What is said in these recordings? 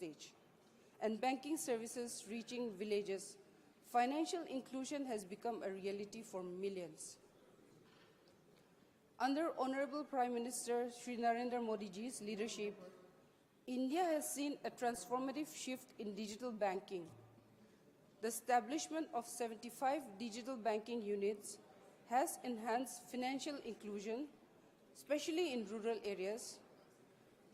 stage, and banking services reaching villages, financial inclusion has become a reality for millions. Under Honorable Prime Minister Shri Narendra Modi's leadership, India has seen a transformative shift in digital banking. The establishment of 75 digital banking units has enhanced financial inclusion, especially in rural areas.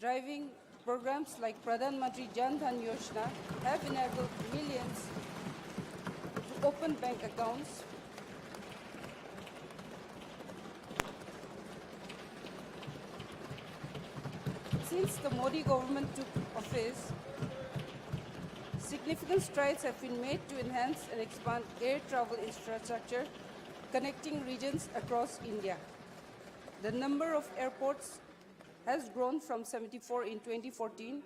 Driving programs like Pradhan Mantri Jan Dhan Yojana have enabled millions to open bank accounts. Since the Modi government took office, significant strides have been made to enhance and expand air travel infrastructure connecting regions across India. The number of airports has grown from 74 in 2014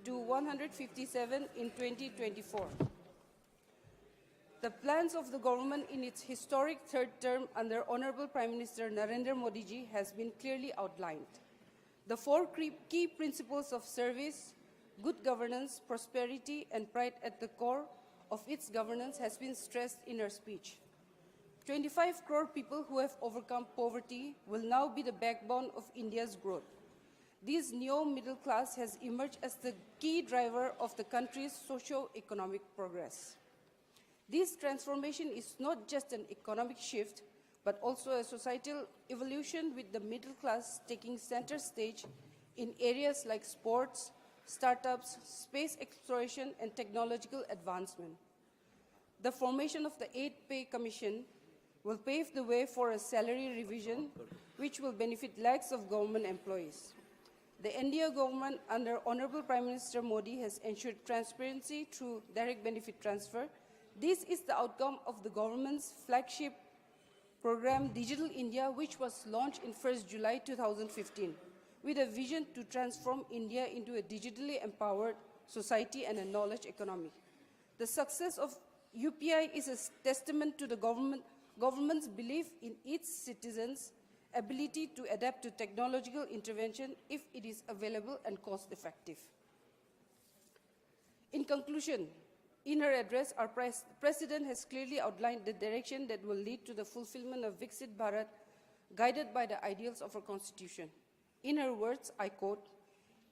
to 157 in 2024. The plans of the government in its historic third term under Honorable Prime Minister Narendra Modi ji has been clearly outlined. The four key principles of service, good governance, prosperity, and pride at the core of its governance has been stressed in her speech. 25 crore people who have overcome poverty will now be the backbone of India's growth. This new middle class has emerged as the key driver of the country's socio-economic progress. This transformation is not just an economic shift, but also a societal evolution with the middle class taking center stage in areas like sports, startups, space exploration, and technological advancement. The formation of the 8th Pay Commission will pave the way for a salary revision which will benefit lakhs of government employees. The NDA government under Honorable Prime Minister Modi has ensured transparency through direct benefit transfer. This is the outcome of the government's flagship program Digital India, which was launched in 1st July 2015, with a vision to transform India into a digitally empowered society and a knowledge economy. The success of UPI is a testament to the government's belief in its citizens' ability to adapt to technological intervention if it is available and cost-effective. In conclusion, in her address, our President has clearly outlined the direction that will lead to the fulfillment of Viksit Bharat, guided by the ideals of our Constitution. In her words, I quote,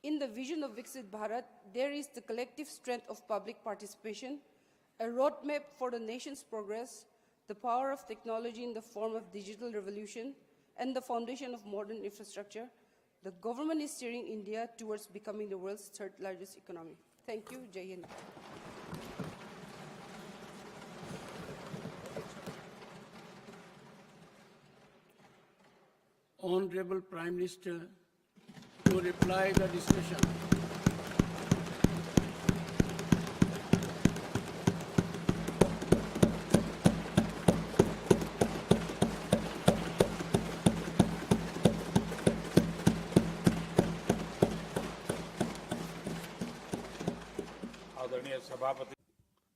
"In the vision of Viksit Bharat, there is the collective strength of public participation, a roadmap for the nation's progress, the power of technology in the form of digital revolution, and the foundation of modern infrastructure. The government is steering India towards becoming the world's third largest economy." Thank you. Jai Hind. Honorable Prime Minister to reply the discussion.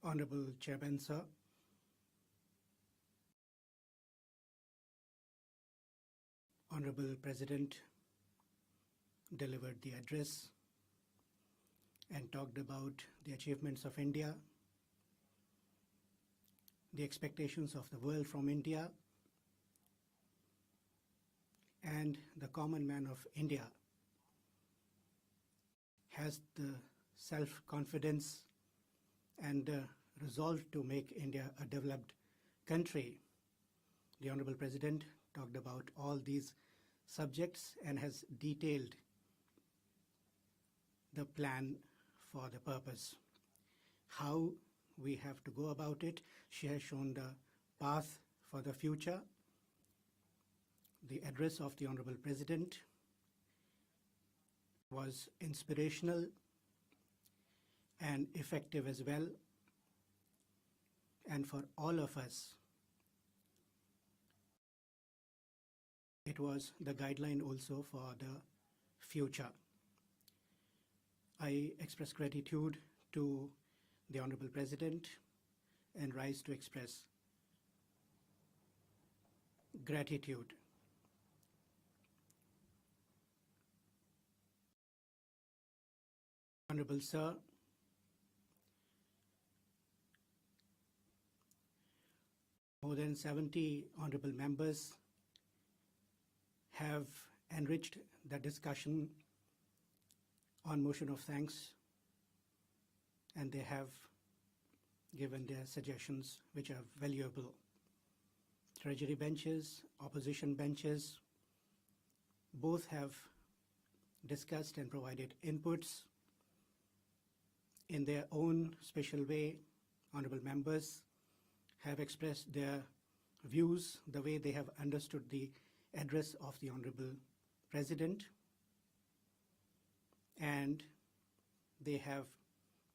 Honorable Chairman, sir. Honorable President delivered the address and talked about the achievements of India, the expectations of the world from India, and the common man of India has the self-confidence and resolve to make India a developed country. The Honorable President talked about all these subjects and has detailed the plan for the purpose. How we have to go about it, she has shown the path for the future. The address of the Honorable President was inspirational and effective as well, and for all of us, it was the guideline also for the future. I express gratitude to the Honorable President and rise to express gratitude. Honorable Sir, More than 70 honorable members have enriched the discussion on motion of thanks, and they have given their suggestions which are valuable. Treasury benches, opposition benches, both have discussed and provided inputs in their own special way. Honorable members have expressed their views the way they have understood the address of the Honorable President, and they have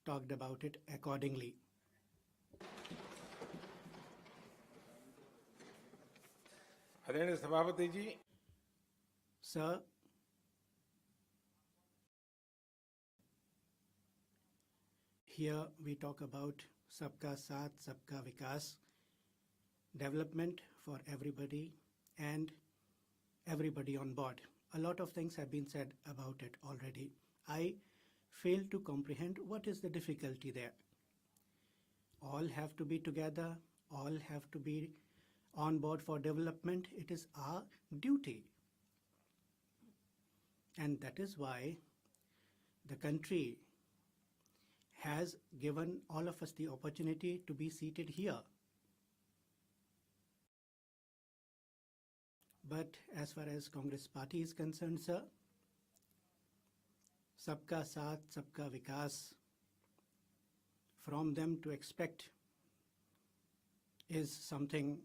talked about it accordingly. आदरणीय सभापति जी, Sir, here we talk about Sabka Saath, Sabka Vikas, development for everybody and everybody on board. A lot of things have been said about it already. I fail to comprehend what is the difficulty there. All have to be together, all have to be on board for development. It is our duty. And that is why the country has given all of us the opportunity to be seated here. But as far as Congress party is concerned, sir, Sabka Saath, Sabka Vikas, from them to expect is something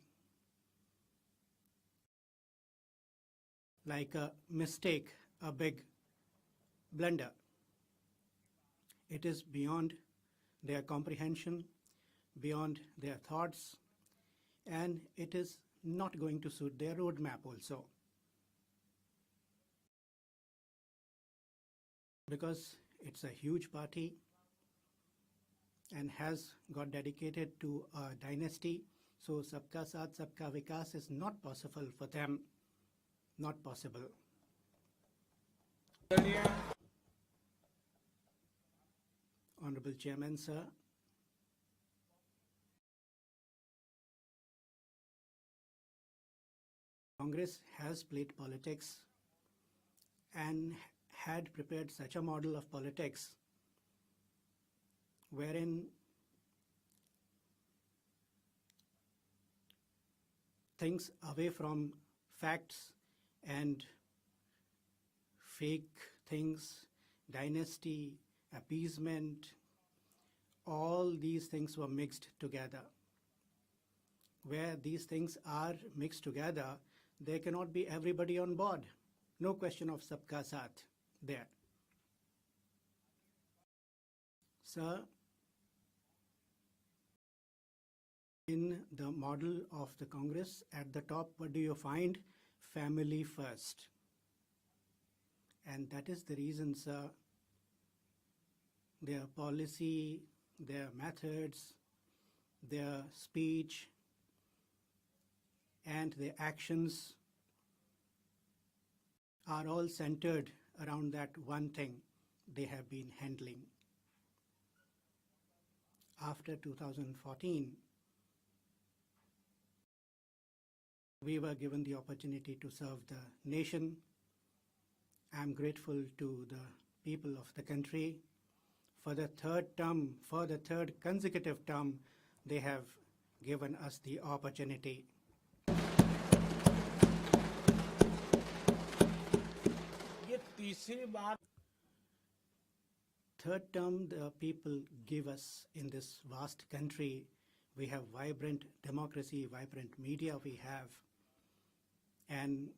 like a mistake, a big blunder. It is beyond their comprehension, beyond their thoughts, and it is not going to suit their roadmap also. Because it's a huge party and has got dedicated to a dynasty, so Sabka Saath, Sabka Vikas is not possible for them. Not possible. आदरणीय Honorable Chairman, sir, Congress has played politics and had prepared such a model of politics wherein things away from facts and fake things, dynasty, appeasement, all these things were mixed together. Where these things are mixed together, there cannot be everybody on board. No question of Sabka Saath there. Sir, in the model of the Congress, at the top, what do you find? Family first. And that is the reason, sir, their policy, their methods, their speech, and their actions are all centered around that one thing they have been handling. After 2014, we were given the opportunity to serve the nation. I am grateful to the people of the country. For the third term, for the third consecutive term, they have given us the opportunity. ये तीसरी बार Third term, the people give us in this vast country. We have vibrant democracy, vibrant media we have, and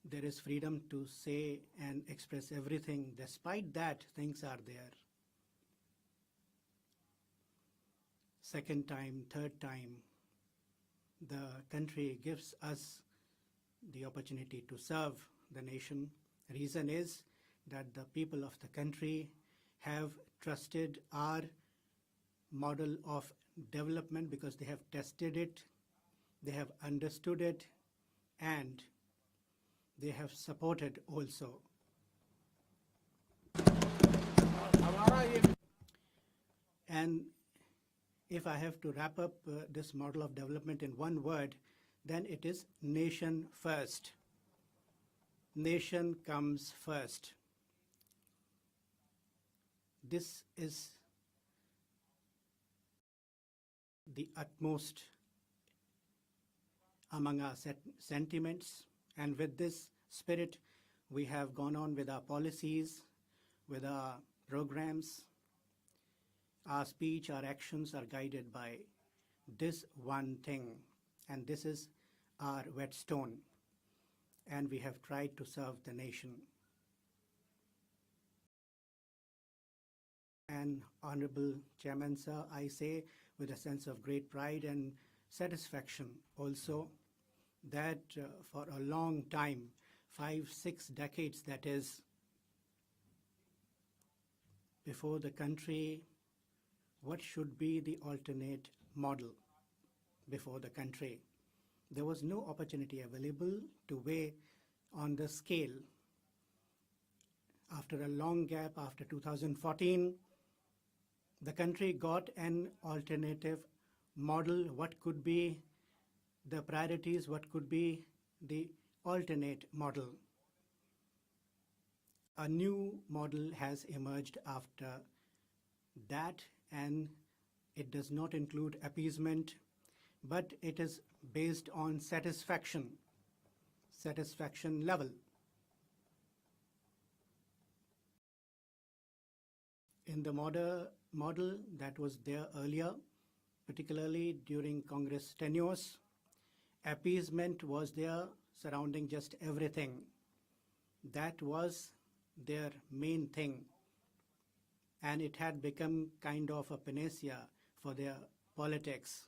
there is freedom to say and express everything. Despite that, things are there. Second time, third time, the country gives us the opportunity to serve the nation. Reason is that the people of the country have trusted our model of development because they have tested it, they have understood it, and they have supported also. हमारा ये And If I have to wrap up this model of development in one word, then it is nation first. Nation comes first. This is the utmost among our sentiments, and with this spirit, we have gone on with our policies, with our programs. Our speech, our actions are guided by this one thing, and this is our whetstone, and we have tried to serve the nation. And Honorable Chairman, sir, I say with a sense of great pride and satisfaction also that for a long time, 5-6 decades that is, before the country, what should be the alternate model before the country? There was no opportunity available to weigh on the scale. After a long gap, after 2014, the country got an alternative model. What could be the priorities? What could be the alternate model? A new model has emerged after that, and it does not include appeasement, but it is based on satisfaction level. In the model that was there earlier, particularly during Congress tenures, appeasement was there surrounding just everything. That was their main thing, and it had become kind of a panacea for their politics.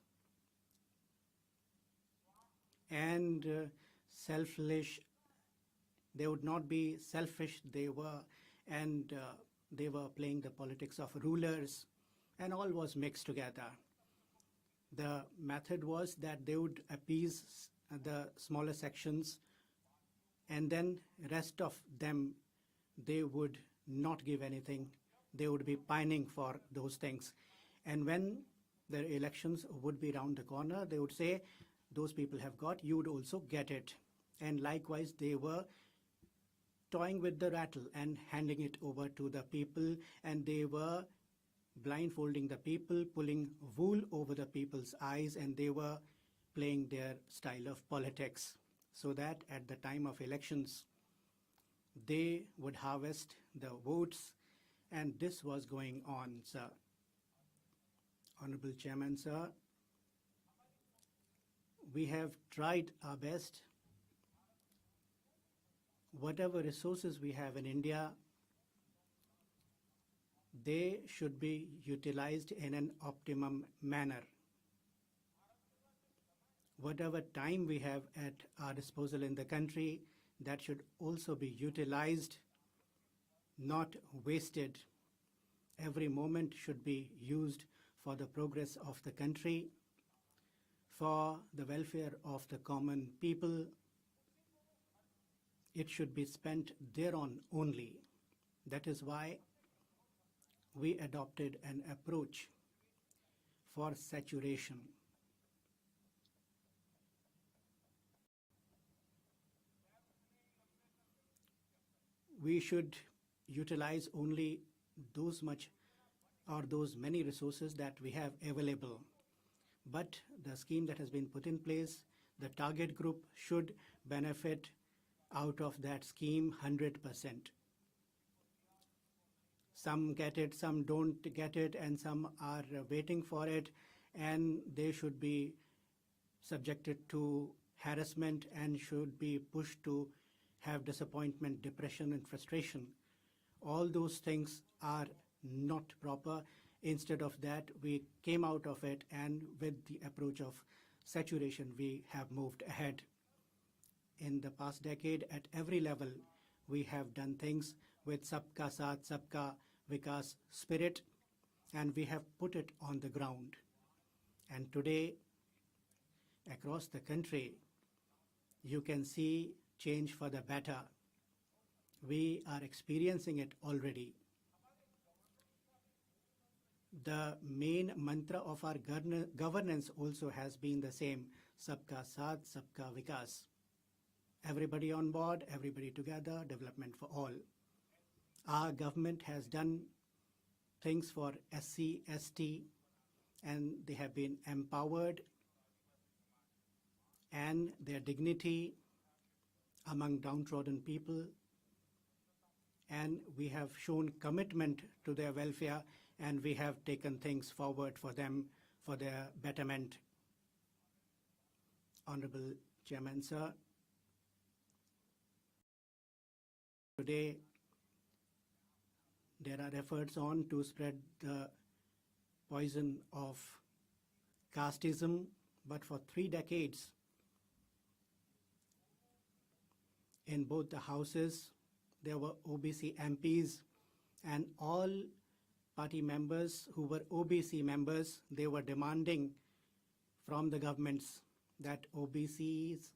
And selfish, they would not be selfish, they were playing the politics of rulers, and all was mixed together. The method was that they would appease the smaller sections, and then rest of them, they would not give anything. They would be pining for those things. And when the elections would be around the corner, they would say, those people have got, you would also get it. And likewise, they were toying with the rattle and handing it over to the people, and they were blindfolding the people, pulling wool over the people's eyes, and they were playing their style of politics, so that at the time of elections, they would harvest the votes, and this was going on, sir. Honorable Chairman, sir, we have tried our best. Whatever resources we have in India, they should be utilized in an optimum manner. Whatever time we have at our disposal in the country, that should also be utilized, not wasted. Every moment should be used for the progress of the country, for the welfare of the common people. It should be spent thereon only. That is why we adopted an approach for saturation. We should utilize only those much or those many resources that we have available. But the scheme that has been put in place, the target group should benefit out of that scheme 100%. Some get it, some don't get it, and some are waiting for it, and they should be subjected to harassment and should be pushed to have disappointment, depression, and frustration. All those things are not proper. Instead of that, we came out of it, and with the approach of saturation, we have moved ahead. In the past decade, at every level, we have done things with Sabka Saath, Sabka Vikas spirit, and we have put it on the ground. And today, across the country, you can see change for the better. We are experiencing it already. the main mantra of our governance also has been the same, Sabka Saath, Sabka Vikas. Everybody on board, everybody together, development for all. Our government has done things for SC, ST, and they have been empowered, and their dignity among downtrodden people, and we have shown commitment to their welfare, and we have taken things forward for them, for their betterment. Honorable Chairman, sir, today there are efforts on to spread the poison of casteism, but for 3 decades in both the houses there were OBC MPs, and all party members who were OBC members, they were demanding from the governments that OBCs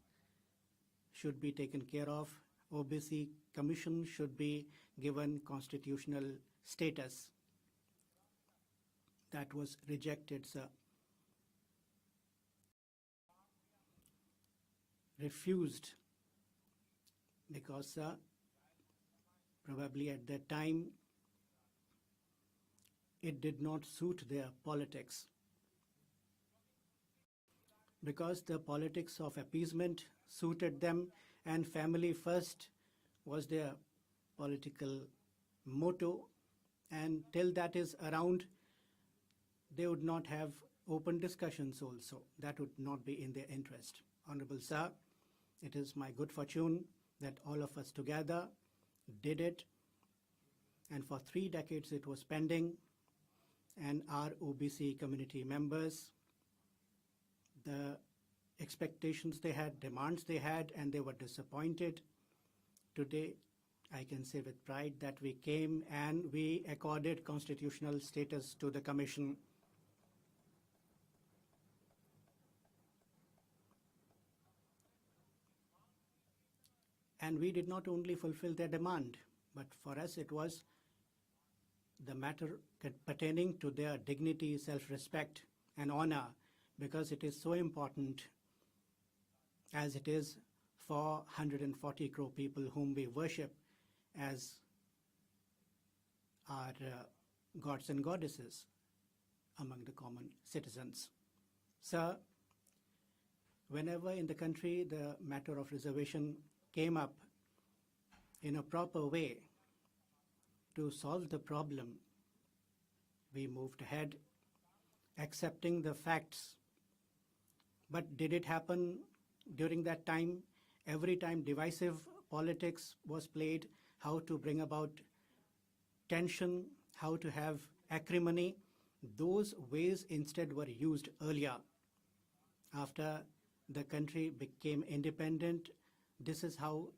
should be taken care of. OBC Commission should be given constitutional status. That was rejected, sir. Refused because, sir, probably at that time it did not suit their politics. Because the politics of appeasement suited them, and family first was their political motto, and till that is around, they would not have open discussions also. That would not be in their interest. Honorable Sir, it is my good fortune that all of us together did it, and for 3 decades it was pending, and our OBC community members, the expectations they had, demands they had, and they were disappointed. Today, I can say with pride that we came and we accorded constitutional status to the Commission. And we did not only fulfill their demand, but for us it was the matter pertaining to their dignity, self-respect, and honor, because it is so important, as it is for 140 crore people whom we worship as our gods and goddesses among the common citizens. Sir, whenever in the country the matter of reservation came up in a proper way to solve the problem, we moved ahead, accepting the facts. But did it happen during that time? Every time divisive politics was played, how to bring about tension, how to have acrimony, those ways instead were used earlier. After the country became independent, this is how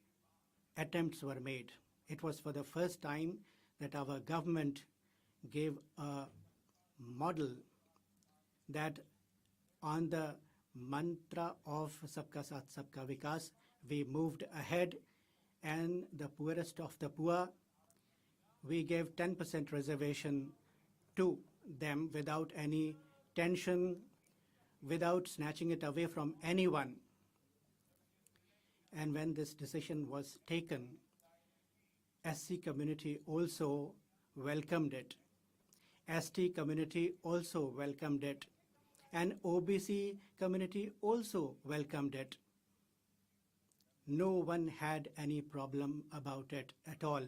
attempts were made. It was for the first time that our government gave a model that on the mantra of Sabka Saath, Sabka Vikas, we moved ahead, and the poorest of the poor, we gave 10% reservation to them without any tension, without snatching it away from anyone. And when this decision was taken, SC community also welcomed it. ST community also welcomed it. And OBC community also welcomed it. No one had any problem about it at all,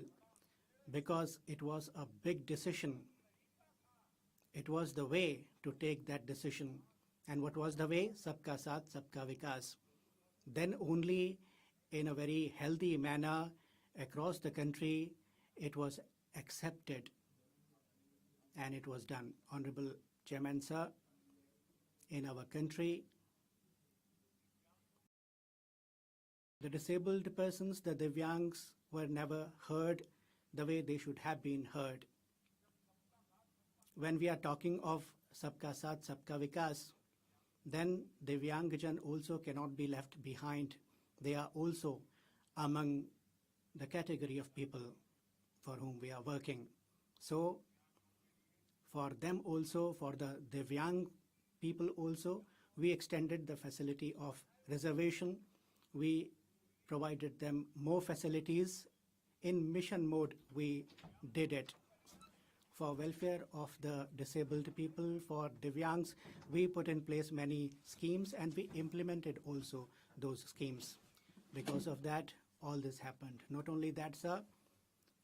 because it was a big decision. It was the way to take that decision. And what was the way? Sabka Saath, Sabka Vikas. Then only in a very healthy manner across the country it was accepted, and it was done. Honorable Chairman, sir, in our country, the disabled persons, the Divyangs, were never heard the way they should have been heard. When we are talking of Sabka Saath, Sabka Vikas, then Divyangjan also cannot be left behind. They are also among the category of people for whom we are working. So, For them also, for the Divyang people also, we extended the facility of reservation. We provided them more facilities. In mission mode, we did it. For welfare of the disabled people, for Divyangs, we put in place many schemes and we implemented also those schemes. Because of that, all this happened. Not only that, sir,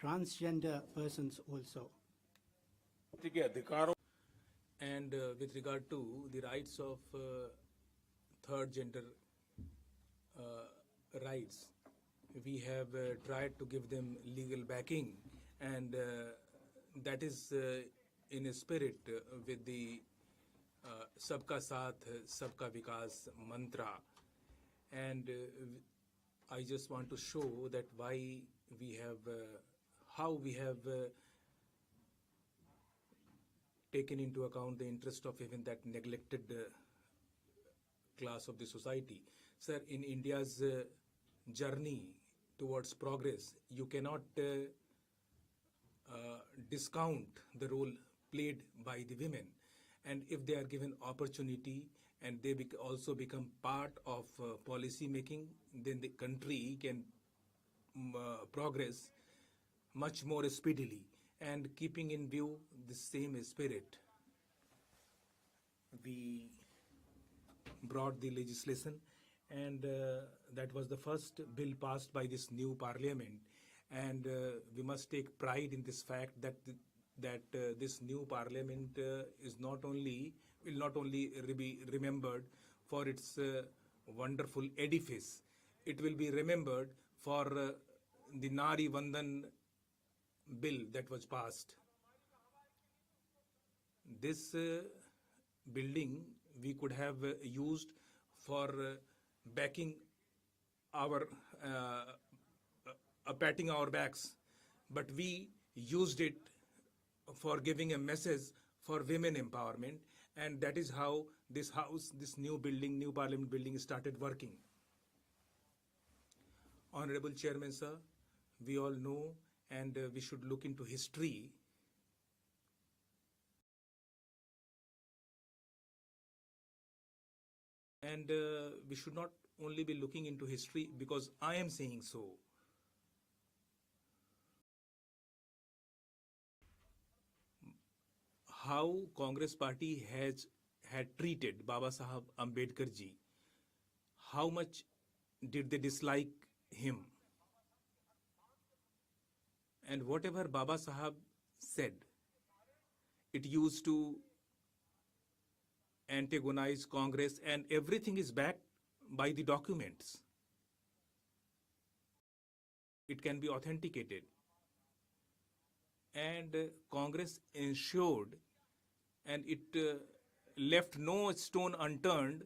transgender persons also. के अधिकारों And with regard to the rights of third gender rights, we have tried to give them legal backing, and that is in a spirit with the Sabka Saath, Sabka Vikas mantra. And I just want to show that why we have, how we have taken into account the interest of even that neglected class of the society. Sir, in India's journey towards progress, you cannot discount the role played by the women. And if they are given opportunity and they also become part of policy making, then the country can progress much more speedily. And keeping in view the same spirit, we brought the legislation, and that was the first bill passed by this new parliament. And we must take pride in this fact that this new parliament will not only be remembered for its wonderful edifice, it will be remembered for the Nari Vandan bill that was passed. This building we could have used for backing our patting our backs, but we used it for giving a message for women empowerment, and that is how this house, this new building, new parliament building started working. Honorable Chairman, sir, we all know, and we should look into history. And we should not only be looking into history because I am saying so. How Congress party had treated Baba Sahab Ambedkar ji. How much did they dislike him? And whatever Baba Sahab said, it used to antagonize Congress, and everything is backed by the documents. It can be authenticated. And Congress ensured, and it left no stone unturned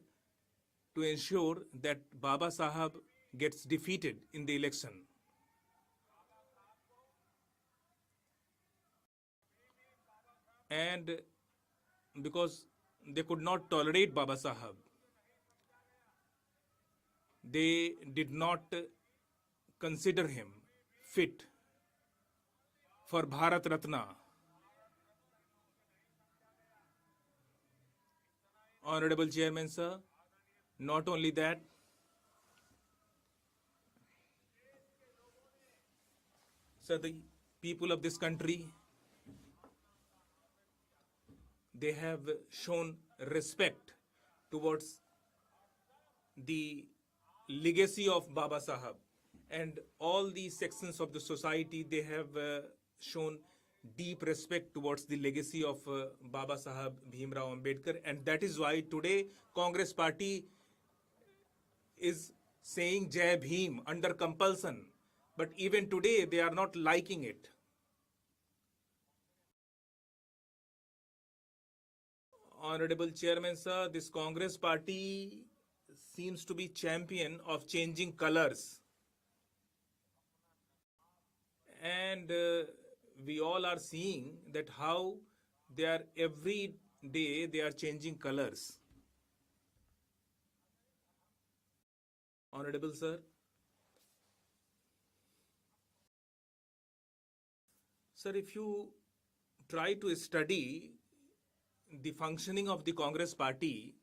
to ensure that Baba Sahab gets defeated in the election. And because they could not tolerate Baba Sahab, they did not consider him fit for Bharat Ratna. Honorable Chairman, sir, not only that, sir, the people of this country, they have shown respect towards the legacy of Baba Sahab, and all these sections of the society, they have shown deep respect towards the legacy of Baba Sahab Bhimrao Ambedkar, and that is why today Congress party is saying Jai Bhim under compulsion, but even today they are not liking it. Honorable Chairman, sir, this Congress party seems to be champion of changing colors. And we all are seeing that how they are every day they are changing colors. Honorable sir, sir, if you try to study the functioning of the Congress party,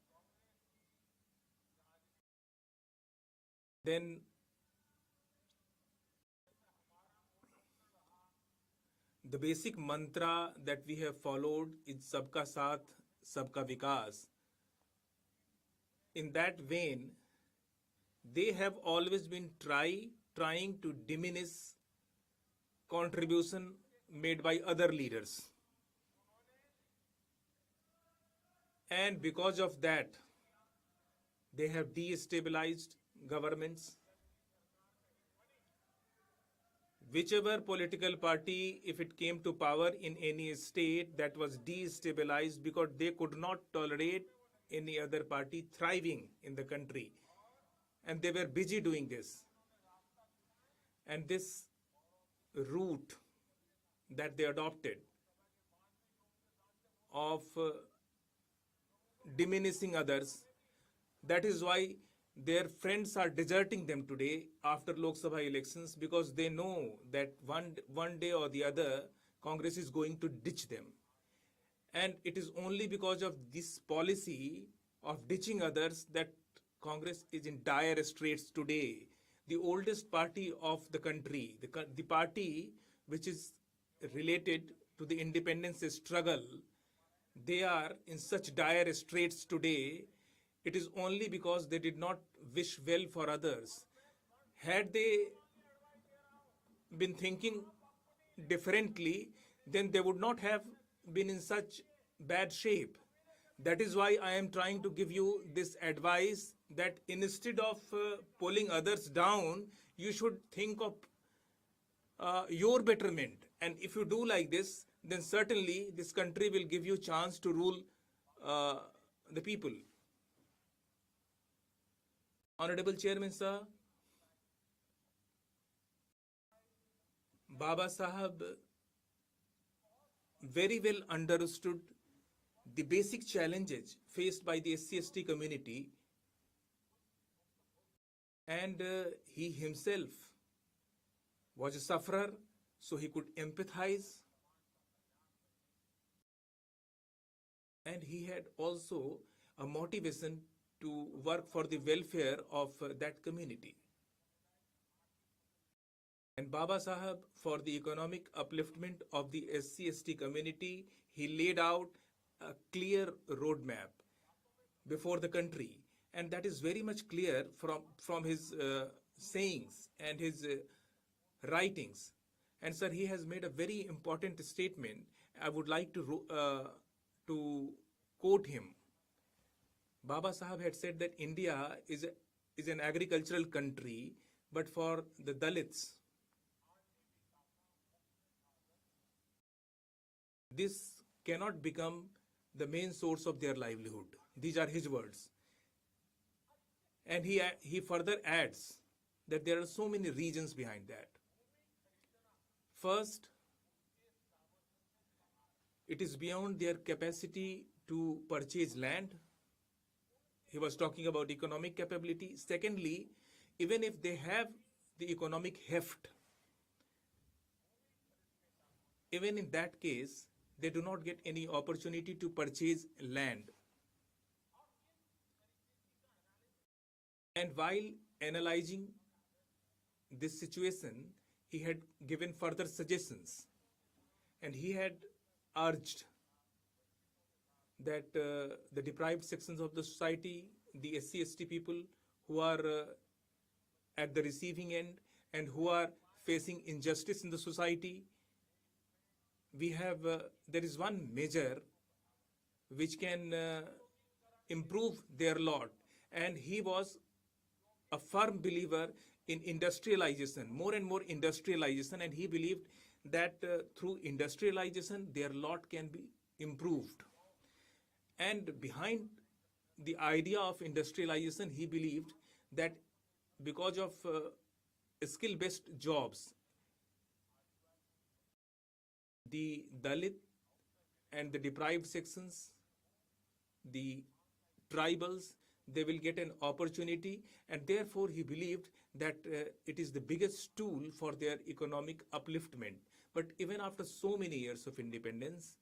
then the basic mantra that we have followed is Sabka Saath, Sabka Vikas. In that vein, they have always been trying to diminish contribution made by other leaders. And because of that, they have destabilized governments. Whichever political party, if it came to power in any state, that was destabilized because they could not tolerate any other party thriving in the country. And they were busy doing this. And this route that they adopted of diminishing others, that is why their friends are deserting them today after Lok Sabha elections, because they know that one day or the other Congress is going to ditch them. And it is only because of this policy of ditching others that Congress is in dire straits today. The oldest party of the country, the party which is related to the independence struggle, they are in such dire straits today. It is only because they did not wish well for others. Had they been thinking differently, then they would not have been in such bad shape. That is why I am trying to give you this advice that instead of pulling others down, you should think of your betterment. And if you do like this, then certainly this country will give you chance to rule the people. Honorable Chairman Sir, Baba Sahab very well understood the basic challenges faced by the SC/ST community, and he himself was a sufferer, so he could empathize, and he had also a motivation to work for the welfare of that community. And Baba Sahab, for the economic upliftment of the SC/ST community, he laid out a clear roadmap before the country. And that is very much clear from his sayings and his writings. And sir, he has made a very important statement. I would like to quote him. Baba Sahab had said that India is an agricultural country, but for the Dalits, this cannot become the main source of their livelihood. These are his words. And he further adds that there are so many reasons behind that. First, it is beyond their capacity to purchase land. He was talking about economic capability. Secondly, even if they have the economic heft, even in that case, they do not get any opportunity to purchase land. And while analyzing this situation, he had given further suggestions, and he had urged that the deprived sections of the society, the SC/ST people who are at the receiving end and who are facing injustice in the society, we have there is one measure which can improve their lot, and he was a firm believer in industrialization, more and more industrialization, and he believed that through industrialization their lot can be improved. And behind the idea of industrialization, he believed that because of skill-based jobs, the Dalit and the deprived sections, the tribals, they will get an opportunity, and therefore he believed that it is the biggest tool for their economic upliftment. But even after so many years of independence,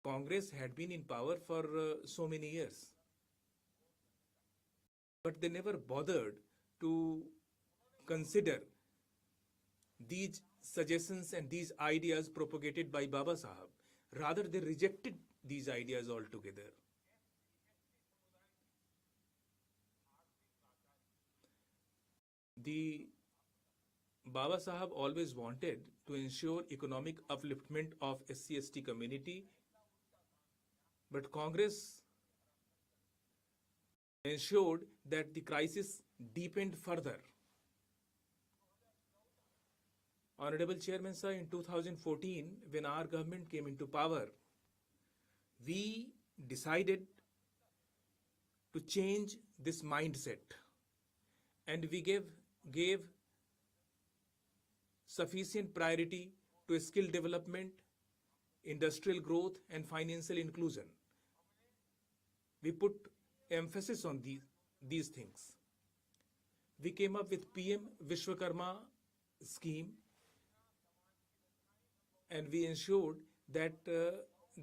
Congress had been in power for so many years. But they never bothered to consider these suggestions and these ideas propagated by Baba Sahab. Rather, they rejected these ideas altogether. The Baba Sahab always wanted to ensure economic upliftment of SC/ST community, but Congress ensured that the crisis deepened further. Honorable Chairman Sir, in 2014, when our government came into power, we decided to change this mindset, and we gave sufficient priority to skill development, industrial growth, and financial inclusion. We put emphasis on these things. We came up with PM Vishwakarma scheme, and we ensured that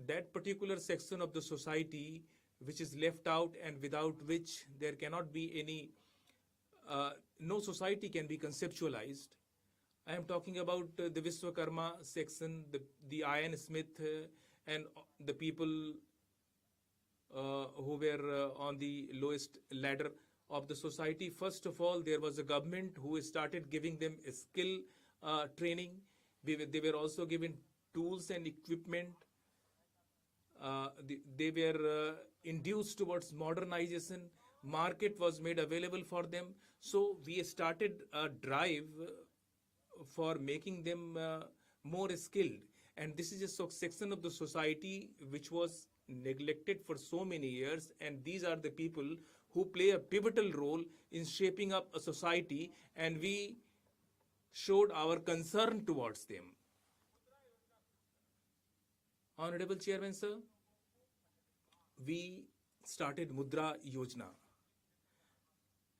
that particular section of the society which is left out and without which there cannot be any, no society can be conceptualized. I am talking about the Vishwakarma section, the ironsmith, and the people who were on the lowest ladder of the society. First of all, there was a government who started giving them a skill training. They were also given tools and equipment. They were induced towards modernization. Market was made available for them. So we started a drive for making them more skilled. And this is a section of the society which was neglected for so many years, and these are the people who play a pivotal role in shaping up a society, and we showed our concern towards them. Honorable Chairman Sir, we started Mudra Yojana,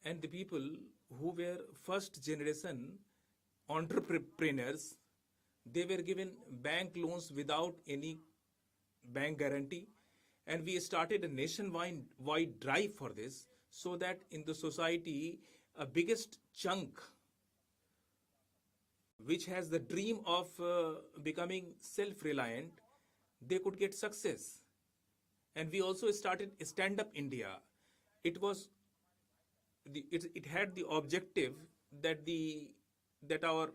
and the people who were first generation entrepreneurs, they were given bank loans without any bank guarantee, and we started a nationwide drive for this, so that in the society a biggest chunk which has the dream of becoming self-reliant, they could get success. And we also started Stand Up India. It had the objective that our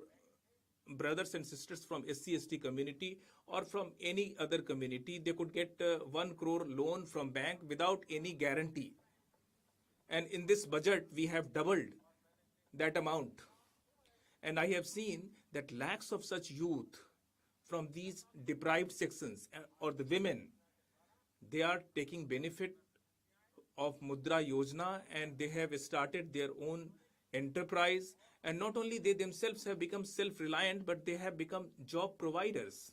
brothers and sisters from SC/ST community or from any other community, they could get 1 crore loan from bank without any guarantee. And in this budget, we have doubled that amount. And I have seen that lakhs of such youth from these deprived sections or the women, they are taking benefit of Mudra Yojana, and they have started their own enterprise. And not only they themselves have become self-reliant, but they have become job providers.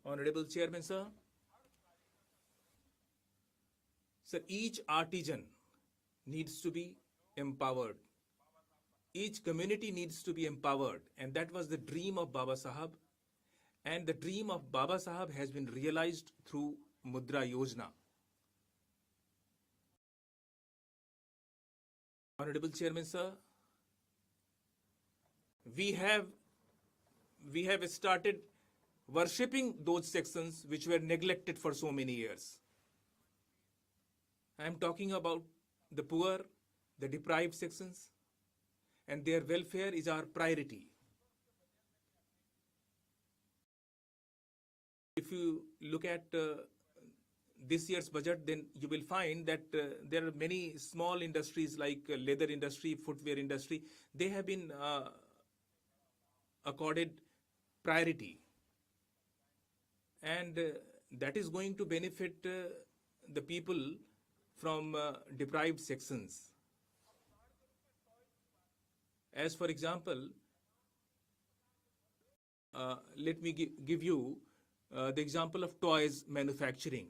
Honorable Chairman Sir, each artisan needs to be empowered. Each community needs to be empowered, and that was the dream of Baba Sahab. And the dream of Baba Sahab has been realized through Mudra Yojana. Honorable Chairman Sir, we have started worshipping those sections which were neglected for so many years. I am talking about the poor, the deprived sections, and their welfare is our priority. If you look at this year's budget, then you will find that there are many small industries like leather industry, footwear industry. They have been accorded priority, and that is going to benefit the people from deprived sections. As for example, let me give you the example of toys manufacturing.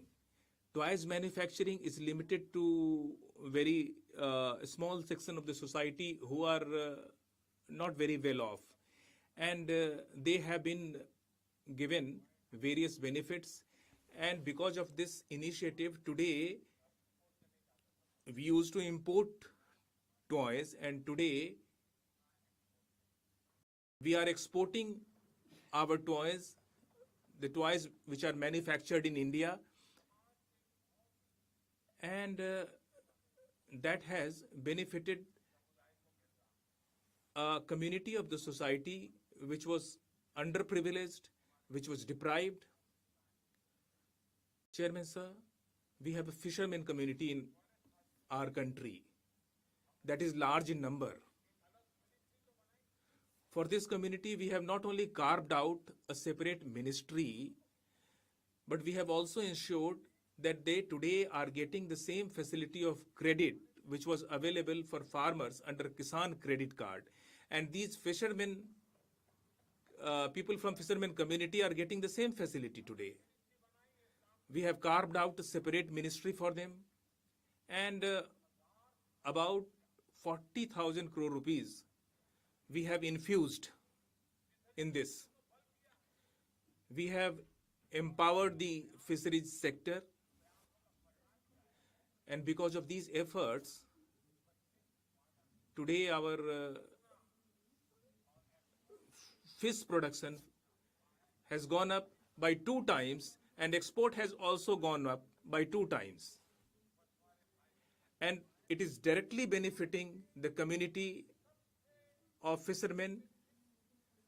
Toys manufacturing is limited to very small section of the society who are not very well off, and they have been given various benefits. And because of this initiative, today we used to import toys, and today we are exporting our toys, the toys which are manufactured in India, and that has benefited a community of the society which was underprivileged, which was deprived. Chairman sir, we have a fisherman community in our country that is large in number. For this community, we have not only carved out a separate ministry, but we have also ensured that they today are getting the same facility of credit which was available for farmers under Kisan credit card. And these fishermen, people from fishermen community are getting the same facility today. We have carved out a separate ministry for them, and about 40,000 crore rupees we have infused in this. We have empowered the fisheries sector, and because of these efforts, today our fish production has gone up by 2 times, and export has also gone up by 2 times. And it is directly benefiting the community of fishermen.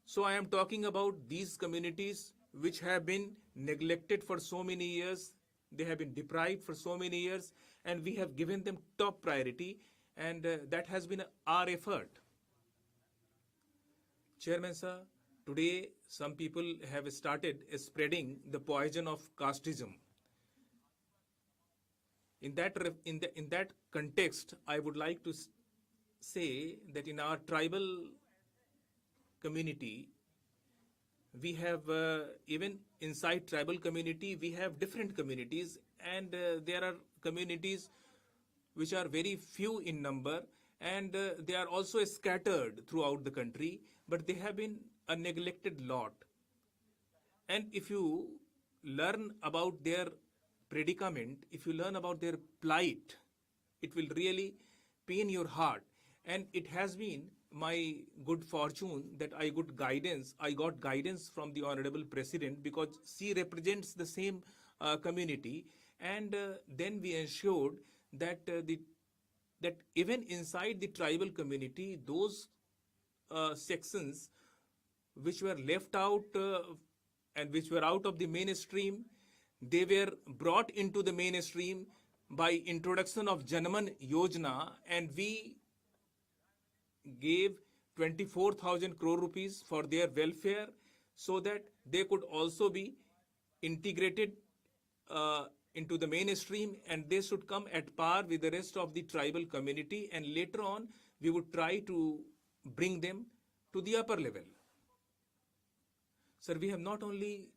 So I am talking about these communities which have been neglected for so many years, they have been deprived for so many years, and we have given them top priority, and that has been our effort. Chairman sir, today some people have started spreading the poison of casteism. In that context, I would like to say that in our tribal community, we have even inside tribal community, we have different communities, and there are communities which are very few in number, and they are also scattered throughout the country, but they have been a neglected lot. And if you learn about their predicament, if you learn about their plight, it will really pain your heart. And it has been my good fortune that I got guidance from the Honorable President, because she represents the same community, and then we ensured that that even inside the tribal community, those sections which were left out and which were out of the mainstream, they were brought into the mainstream by introduction of Janman Yojana, and we gave 24,000 crore rupees for their welfare, so that they could also be integrated into the mainstream, and they should come at par with the rest of the tribal community, and later on we would try to bring them to the upper level. Sir, we have not only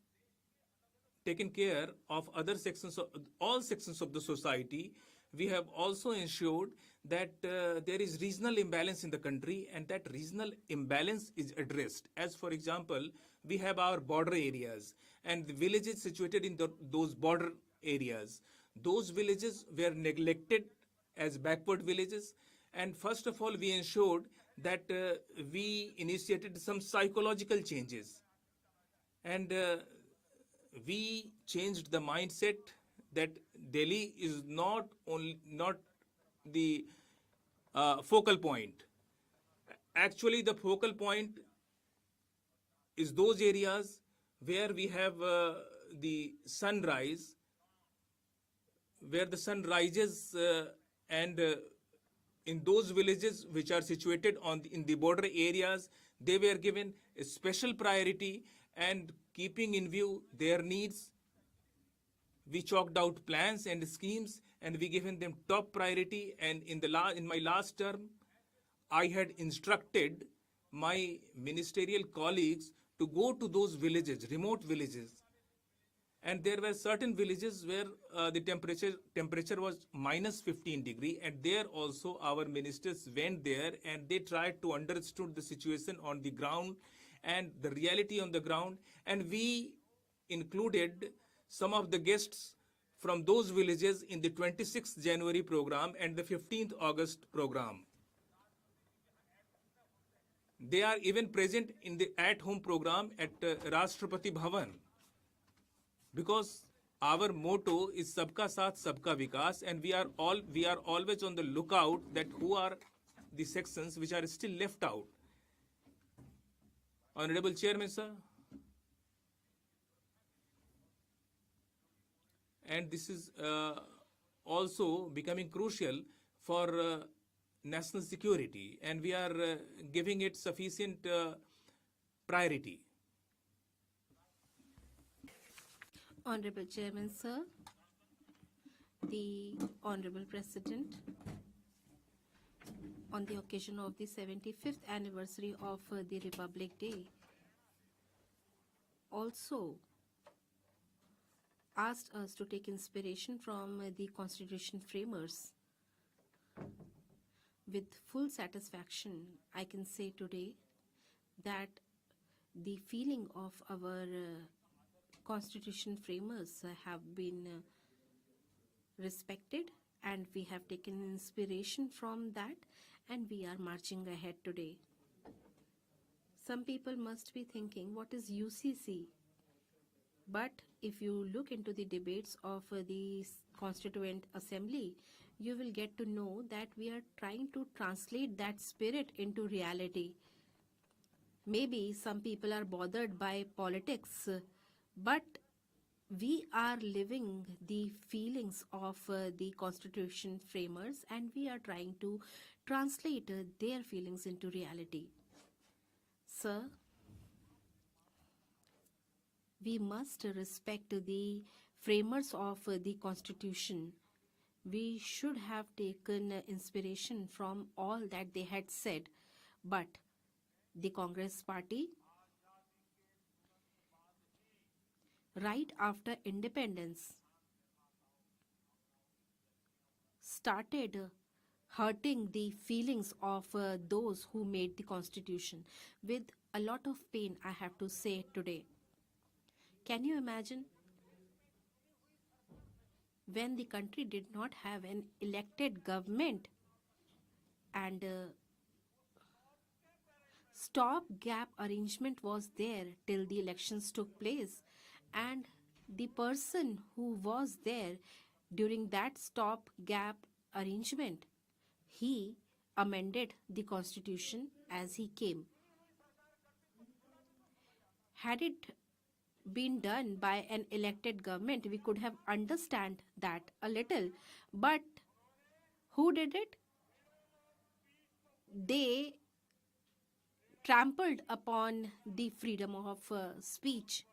taken care of other sections of all sections of the society, we have also ensured that there is regional imbalance in the country, and that regional imbalance is addressed. As for example, we have our border areas and the villages situated in those border areas. Those villages were neglected as backward villages, and first of all we ensured that we initiated some psychological changes, and we changed the mindset that Delhi is not the focal point. Actually, the focal point is those areas where we have the sunrise, where the sun rises, and in those villages which are situated in the border areas, they were given a special priority, and keeping in view their needs, we chalked out plans and schemes, and we given them top priority. And in my last term, I had instructed my ministerial colleagues to go to those villages, remote villages, and there were certain villages where the temperature was minus 15 degree, and there also our ministers went there, and they tried to understand the situation on the ground and the reality on the ground, and we included some of the guests from those villages in the 26th January program and the 15th August program. They are even present in the at-home program at Rashtrapati Bhavan, because our motto is Sabka Saath Sabka Vikas, and we are always on the lookout that who are the sections which are still left out. Honorable Chairman, sir. And this is also becoming crucial for national security, and we are giving it sufficient priority. Honorable Chairman, sir, the Honorable President, on the occasion of the 75th anniversary of the Republic Day, also asked us to take inspiration from the Constitution framers. With full satisfaction, I can say today that the feeling of our Constitution framers have been respected, and we have taken inspiration from that, and we are marching ahead today. Some people must be thinking, what is UCC? But if you look into the debates of the Constituent Assembly, you will get to know that we are trying to translate that spirit into reality. Maybe some people are bothered by politics, but we are living the feelings of the Constitution framers, and we are trying to translate their feelings into reality. Sir, we must respect the framers of the Constitution. We should have taken inspiration from all that they had said, but the Congress party, right after independence, started hurting the feelings of those who made the Constitution with a lot of pain, I have to say today. Can you imagine? When the country did not have an elected government and stop-gap arrangement was there till the elections took place, and the person who was there during that stop-gap arrangement, he amended the Constitution as he came. Had it been done by an elected government, we could have understand that a little. But who did it? They trampled upon the freedom of speech.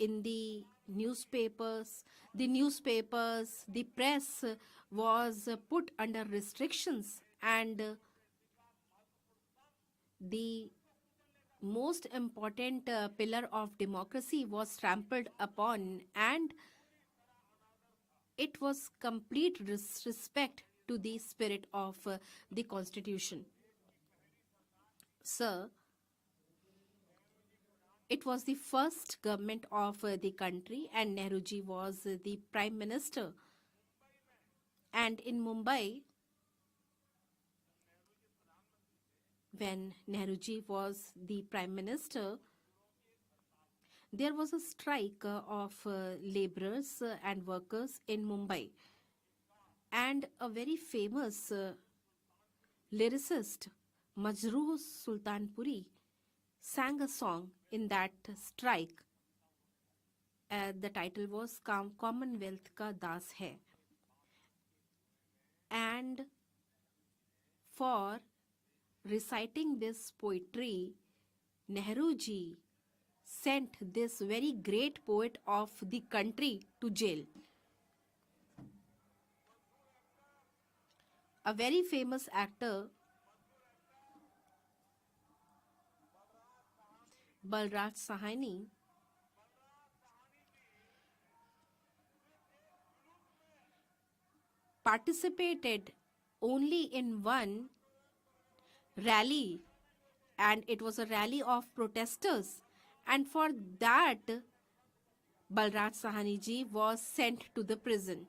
In the newspapers, the press was put under restrictions, and the most important pillar of democracy was trampled upon, and it was complete disrespect to the spirit of the Constitution. Sir, it was the first government of the country, and Nehruji was the Prime Minister. And in Mumbai, when Nehruji was the Prime Minister, there was a strike of laborers and workers in Mumbai. And a very famous lyricist, Majruh Sultanpuri, sang a song in that strike. The title was Commonwealth Ka Das Hai. And for reciting this poetry, Nehruji sent this very great poet of the country to jail. A very famous actor, Balraj Sahani, participated only in one rally, and it was a rally of protesters, And for that, Balraj Sahani ji was sent to the prison.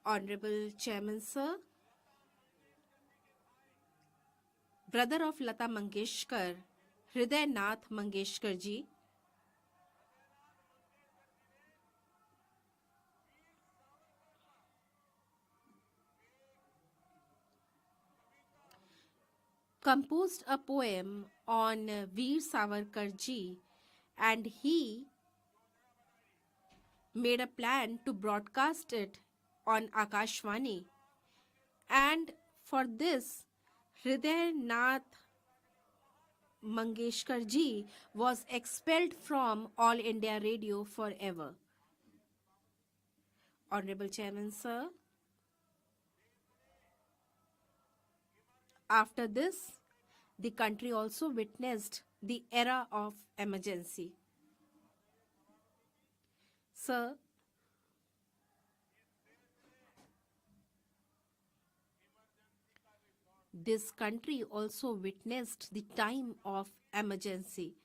Honorable Chairman Sir, brother of Lata Mangeshkar, Hriday Nath Mangeshkar ji, composed a poem on Veer Savarkar ji, and he made a plan to broadcast it on Akashvani. And for this, Hriday Nath Mangeshkar ji was expelled from All India Radio forever. Honorable Chairman Sir, after this, the country also witnessed the era of emergency. Sir, this country also witnessed the time of emergency.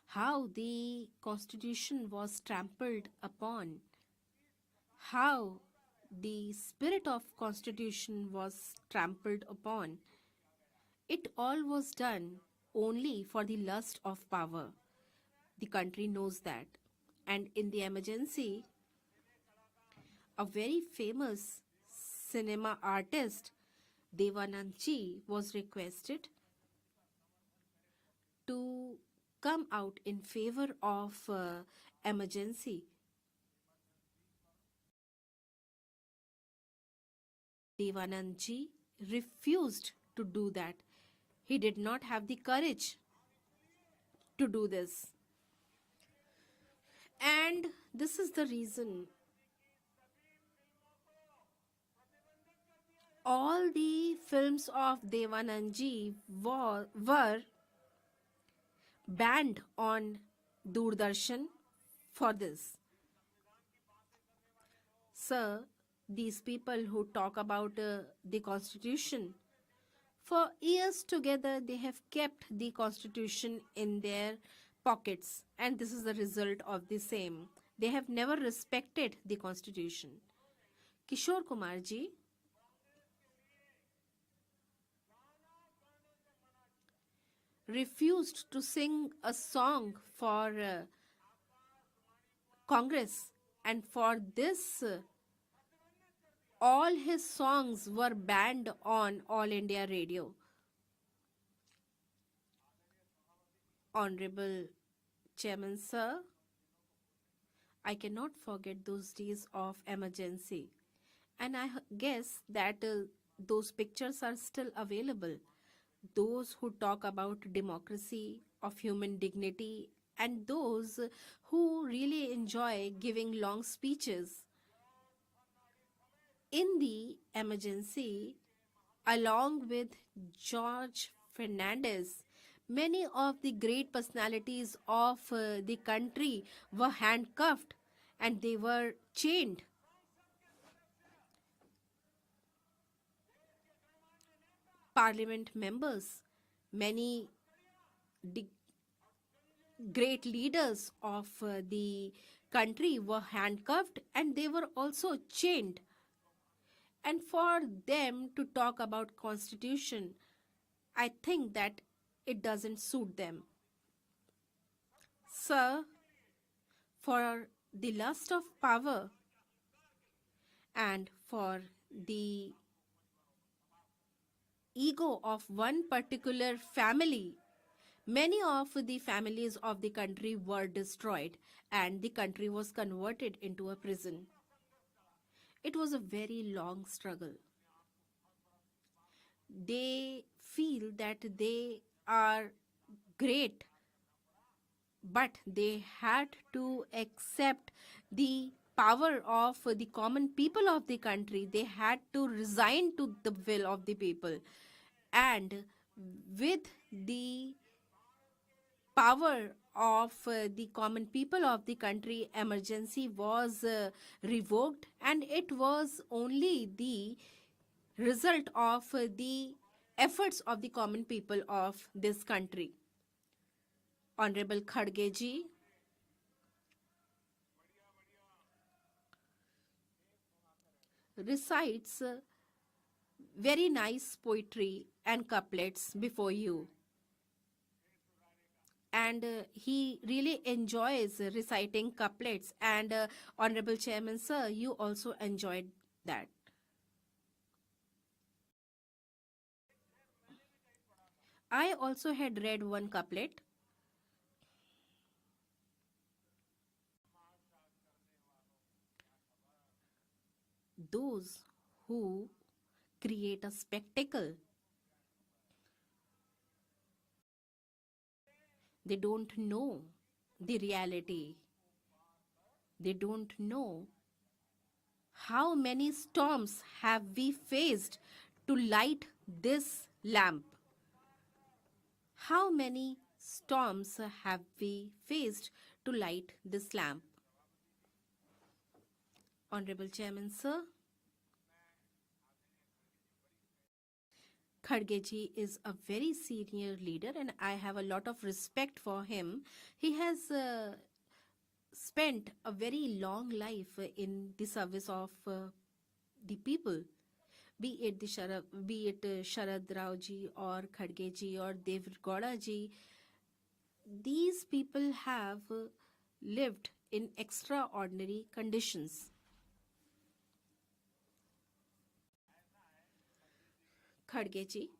How the constitution was trampled upon, how the spirit of constitution was trampled upon. It all was done only for the lust of power. The country knows that. And in the emergency, a very famous cinema artist, Devanand Ji, was requested to come out in favor of emergency. Devanand Ji refused to do that. He did not have the courage to do this. And this is the reason all the films of Devanand Ji were banned on Doordarshan for this. Sir, these people who talk about the constitution, for years together they have kept the constitution in their pockets, and this is the result of the same. They have never respected the constitution. Kishore Kumar ji, refused to sing a song for Congress, and for this all his songs were banned on All India Radio. Honorable Chairman Sir, I cannot forget those days of emergency, and I guess that those pictures are still available. Those who talk about democracy, of human dignity, and those who really enjoy giving long speeches. In the emergency, along with George Fernandez, many of the great personalities of the country were handcuffed and they were chained. Parliament members, many great leaders of the country were handcuffed and they were also chained. And for them to talk about constitution, I think that it doesn't suit them. Sir, for the lust of power and for the ego of one particular family, many of the families of the country were destroyed and the country was converted into a prison. It was a very long struggle. They feel that they are great, but they had to accept the power of the common people of the country. They had to resign to the will of the people. And with the power of the common people of the country, emergency was revoked, and it was only the result of the efforts of the common people of this country. Honorable Khadge ji recites very nice poetry and couplets before you. And he really enjoys reciting couplets. And Honorable Chairman, sir, you also enjoyed that. I also had read one couplet. Those who create a spectacle, they don't know the reality. They don't know how many storms have we faced to light this lamp. How many storms have we faced to light this lamp? Honorable Chairman, sir, Khadge ji is a very senior leader and I have a lot of respect for him. He has spent a very long life in the service of the people, be it Sharad Rao ji or Khadge ji or Dev Gowda ji. These people have lived in extraordinary conditions. Khadge ji,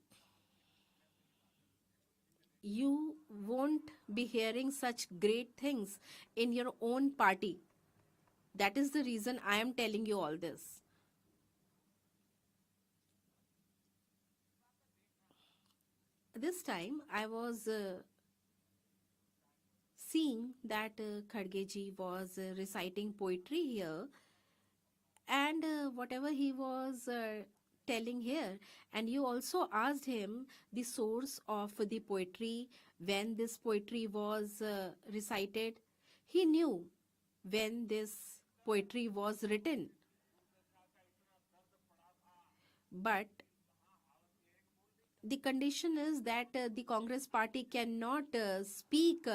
you won't be hearing such great things in your own party. That is the reason I am telling you all this. This time I was seeing that Khadge ji was reciting poetry here, and whatever he was telling here, and you also asked him the source of the poetry, when this poetry was recited. He knew when this poetry was written, but the condition is that the Congress party cannot speak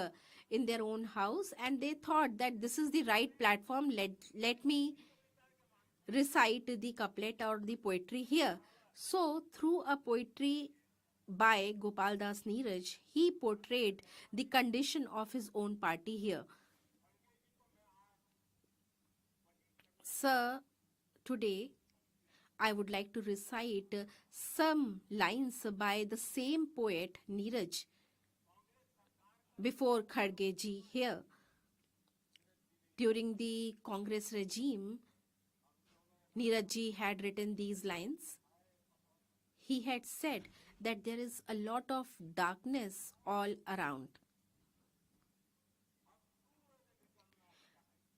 in their own house, and they thought that this is the right platform. Let me recite the couplet or the poetry here. So, through a poetry by Gopal Das Neeraj, he portrayed the condition of his own party here. Sir, today I would like to recite some lines by the same poet Neeraj before Khadge ji here. During the Congress regime, Neeraj ji had written these lines. He had said that there is a lot of darkness all around.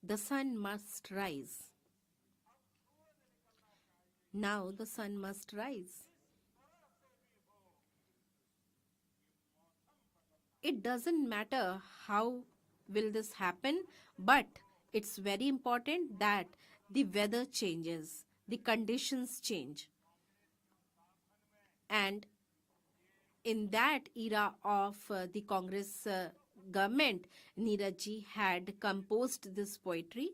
The sun must rise. Now the sun must rise. It doesn't matter how will this happen, but it's very important that the weather changes, the conditions change. And in that era of the Congress government, Neeraj ji had composed this poetry.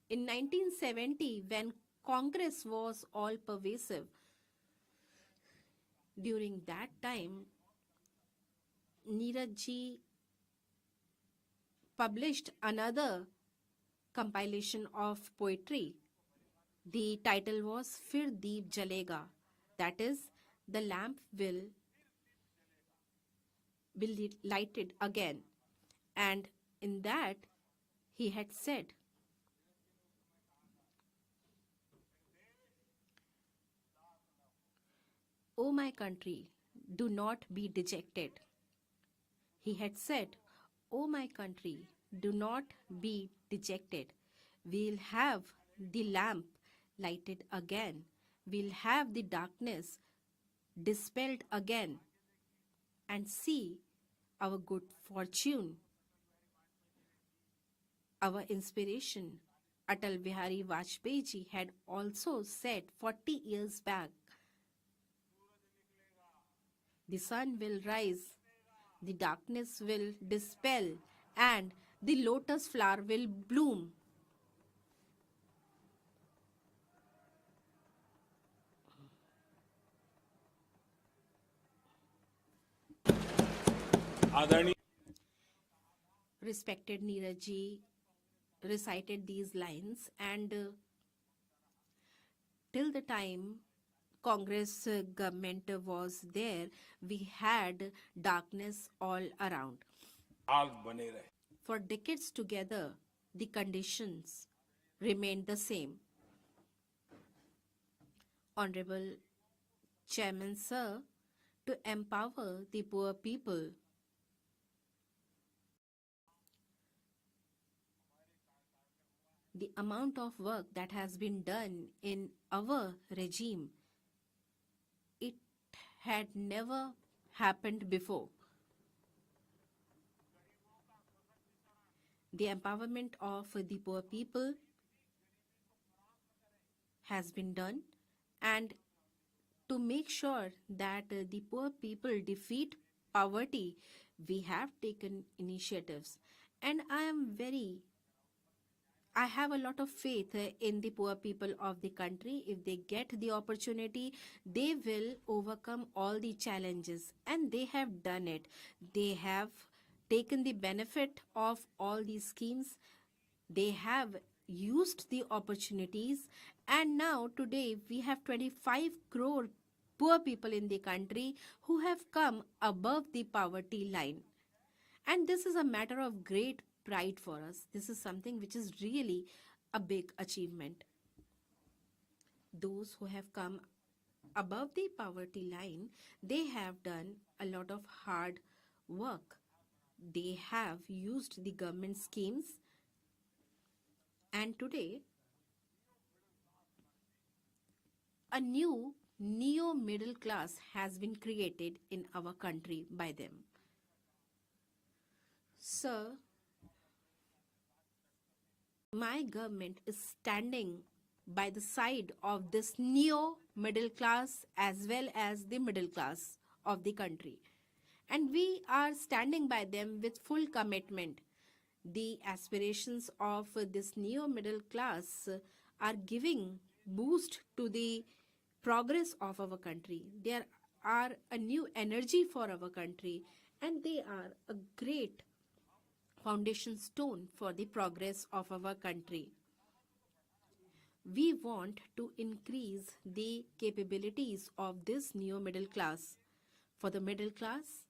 In 1970, when Congress was all pervasive, during that time, Neeraj ji published another compilation of poetry. The title was Fir Deep Jalega, that is, the lamp will be lighted again. And in that, he had said, "O my country, do not be dejected." He had said, "O my country, do not be dejected. We'll have the lamp lighted again. We'll have the darkness dispelled again. And see our good fortune, our inspiration." Atal Bihari Vajpayee ji had also said 40 years back, The sun will rise, the darkness will dispel, and the lotus flower will bloom. आदरणीय Respected Neeraj ji recited these lines, and till the time Congress government was there, we had darkness all around. हाल बने रहे For decades together, the conditions remained the same. Honorable Chairman Sir, to empower the poor people, the amount of work that has been done in our regime, it had never happened before. The empowerment of the poor people has been done, and to make sure that the poor people defeat poverty, we have taken initiatives. And I have a lot of faith in the poor people of the country. If they get the opportunity, they will overcome all the challenges, and they have done it. They have taken the benefit of all these schemes. They have used the opportunities, and now today we have 25 crore poor people in the country who have come above the poverty line. And this is a matter of great pride for us. This is something which is really a big achievement. Those who have come above the poverty line, they have done a lot of hard work. They have used the government schemes, and today a new neo middle class has been created in our country by them. Sir, my government is standing by the side of this neo middle class as well as the middle class of the country. And we are standing by them with full commitment. The aspirations of this neo middle class are giving boost to the progress of our country. They are a new energy for our country, and they are a great foundation stone for the progress of our country. We want to increase the capabilities of this neo middle class. For the middle class,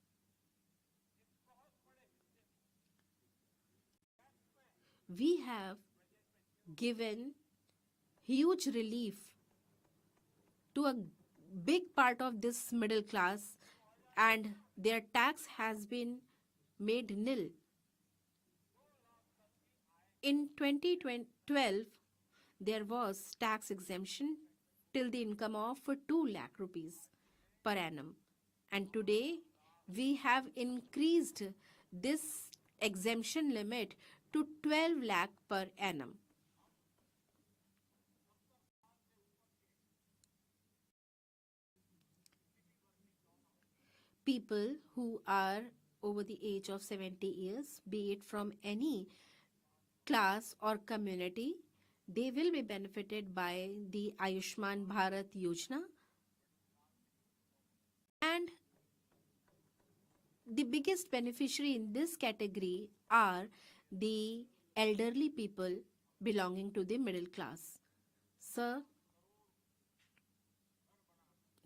we have given huge relief to a big part of this middle class, and their tax has been made nil. In 2012, there was tax exemption till the income of 2 lakh rupees per annum. And today, we have increased this exemption limit to 12 lakh per annum. People who are over the age of 70 years, be it from any class or community, they will be benefited by the Ayushman Bharat Yojana. And the biggest beneficiary in this category are the elderly people belonging to the middle class. Sir,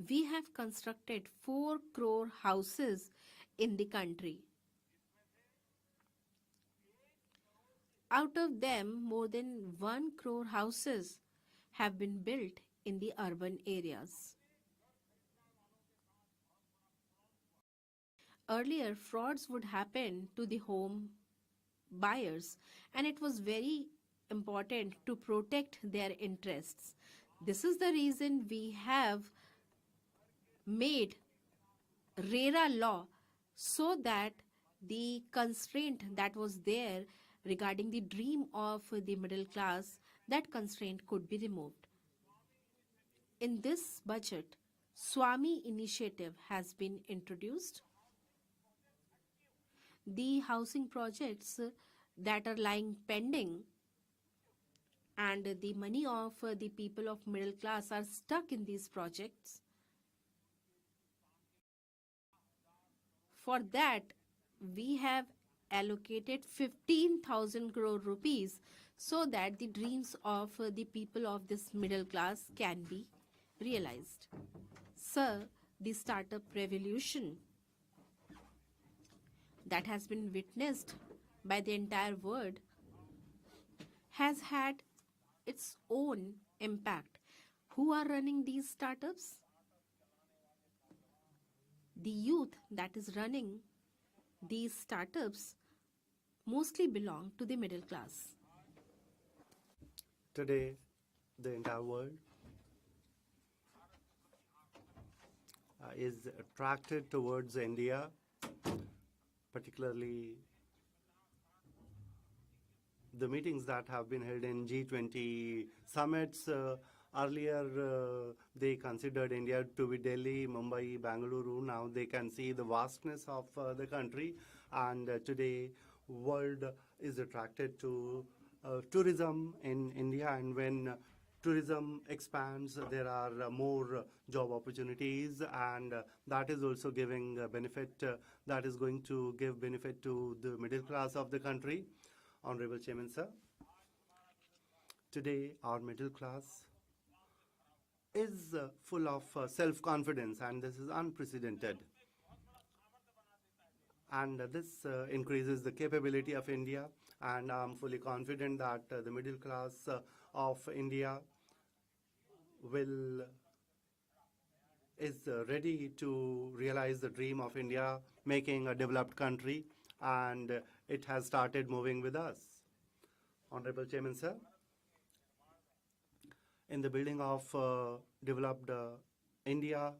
we have constructed 4 crore houses in the country. Out of them, more than 1 crore houses have been built in the urban areas. Earlier, frauds would happen to the home buyers, and it was very important to protect their interests. This is the reason we have made RERA law, so that the constraint that was there regarding the dream of the middle class, that constraint could be removed. In this budget, Swami initiative has been introduced. The housing projects that are lying pending and the money of the people of middle class are stuck in these projects. For that, we have allocated 15,000 crore rupees so that the dreams of the people of this middle class can be realized. Sir, the startup revolution that has been witnessed by the entire world has had its own impact. Who are running these startups? The youth that is running these startups mostly belong to the middle class. Today, the entire world is attracted towards India, particularly the meetings that have been held in G20 summits. Earlier, they considered India to be Delhi, Mumbai, Bangalore. Now they can see the vastness of the country, and today, world is attracted to tourism in India, and when tourism expands, there are more job opportunities, and that is also giving benefit, that is going to give benefit to the middle class of the country. Honorable Chairman, sir, today our middle class is full of self-confidence, and this is unprecedented. And this increases the capability of India, and I'm fully confident that the middle class of India is ready to realize the dream of India, making a developed country, and it has started moving with us. Honorable Chairman, sir, in the building of developed India,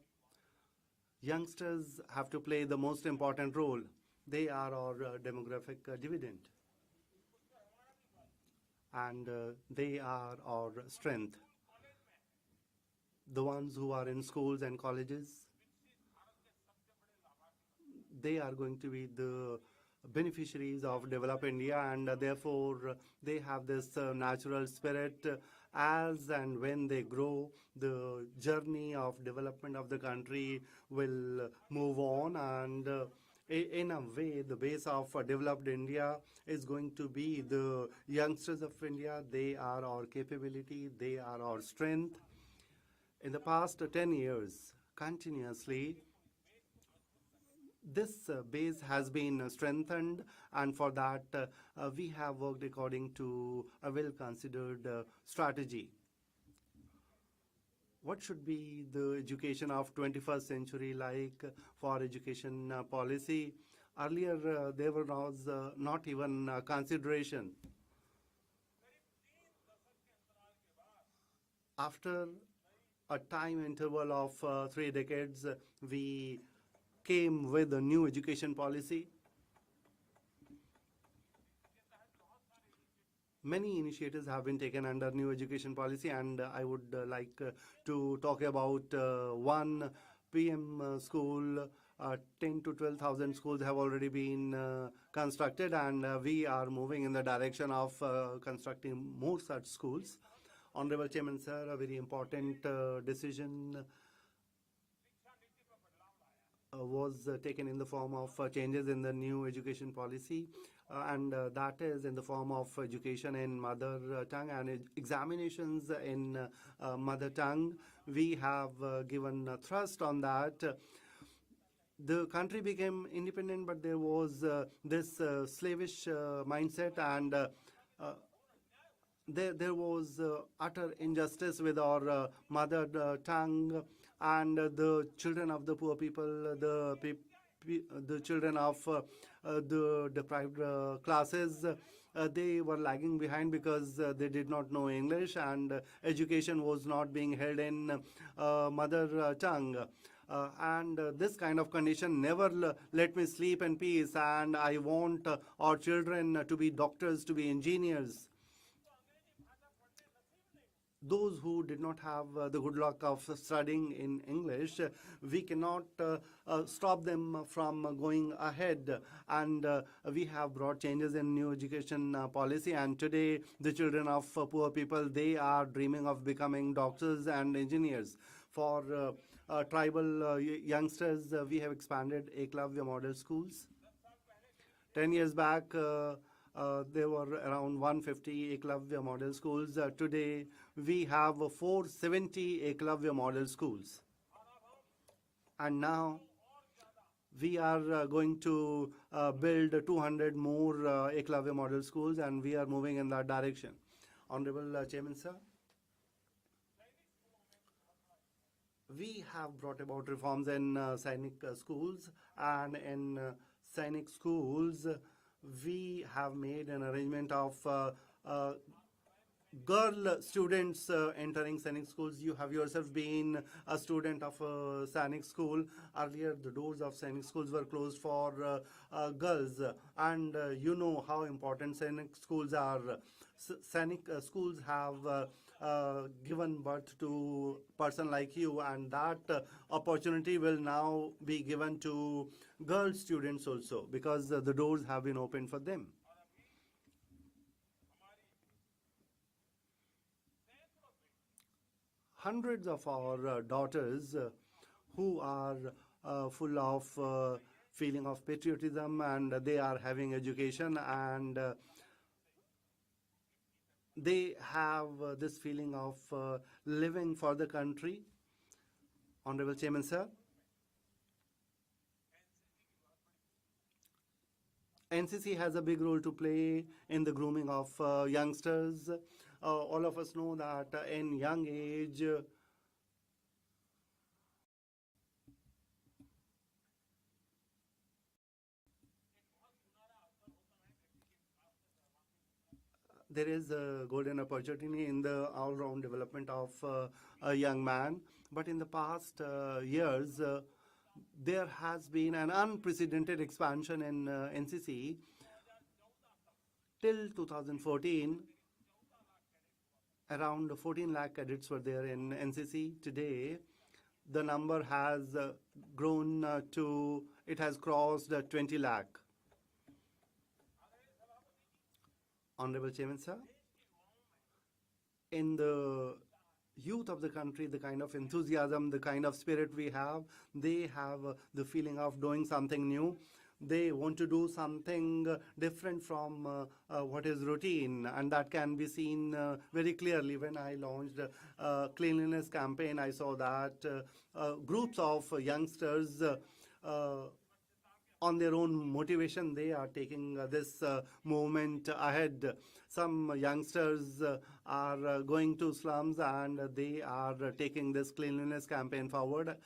youngsters have to play the most important role. They are our demographic dividend, and they are our strength. The ones who are in schools and colleges, they are going to be the beneficiaries of developed India, and therefore they have this natural spirit. As and when they grow, the journey of development of the country will move on, and in a way, the base of developed India is going to be the youngsters of India. They are our capability, they are our strength. In the past 10 years, continuously, this base has been strengthened, and for that we have worked according to a well-considered strategy. What should be the education of 21st century like for education policy? Earlier there was not even consideration. After a time interval of 3 decades, we came with a new education policy. Many initiatives have been taken under new education policy, and I would like to talk about one PM school. 10 to 12,000 schools have already been constructed, and we are moving in the direction of constructing more such schools. Honorable Chairman, sir, a very important decision was taken in the form of changes in the new education policy, and that is in the form of education in mother tongue and examinations in mother tongue. We have given thrust on that. The country became independent, but there was this slavish mindset, and there was utter injustice with our mother tongue, and the children of the poor people, the children of the deprived classes, they were lagging behind because they did not know English, and education was not being held in mother tongue. And this kind of condition never let me sleep in peace, and I want our children to be doctors, to be engineers. those who did not have the good luck of studying in English, we cannot stop them from going ahead. And we have brought changes in new education policy. And today, the children of poor people, they are dreaming of becoming doctors and engineers. For tribal youngsters, we have expanded Eklavya model schools. 10 years back, there were around 150 Eklavya model schools. Today, we have 470 Eklavya model schools. And now, we are going to build 200 more Eklavya model schools, and we are moving in that direction. Honorable Chairman, sir. We have brought about reforms in Sainik schools, and in Sainik schools, we have made an arrangement of girl students entering Sainik schools. You have yourself been a student of a Sainik school. Earlier, the doors of Sainik schools were closed for girls, and you know how important Sainik schools are. Sainik schools have given birth to a person like you, and that opportunity will now be given to girl students also, because the doors have been opened for them. Hundreds of our daughters who are full of feeling of patriotism, and they are having education, and they have this feeling of living for the country. Honorable Chairman, sir. NCC has a big role to play in the grooming of youngsters. All of us know that in young age, there is a golden opportunity in the all-round development of a young man. But in the past years, there has been an unprecedented expansion in NCC. Till 2014, around 14 lakh cadets were there in NCC. Today, the number has grown it has crossed 20 lakh. Honorable Chairman, sir. In the youth of the country, the kind of enthusiasm, the kind of spirit we have, they have the feeling of doing something new. They want to do something different from what is routine, and that can be seen very clearly. When I launched a cleanliness campaign, I saw that groups of youngsters on their own motivation, they are taking this movement ahead. Some youngsters are going to slums, and they are taking this cleanliness campaign forward.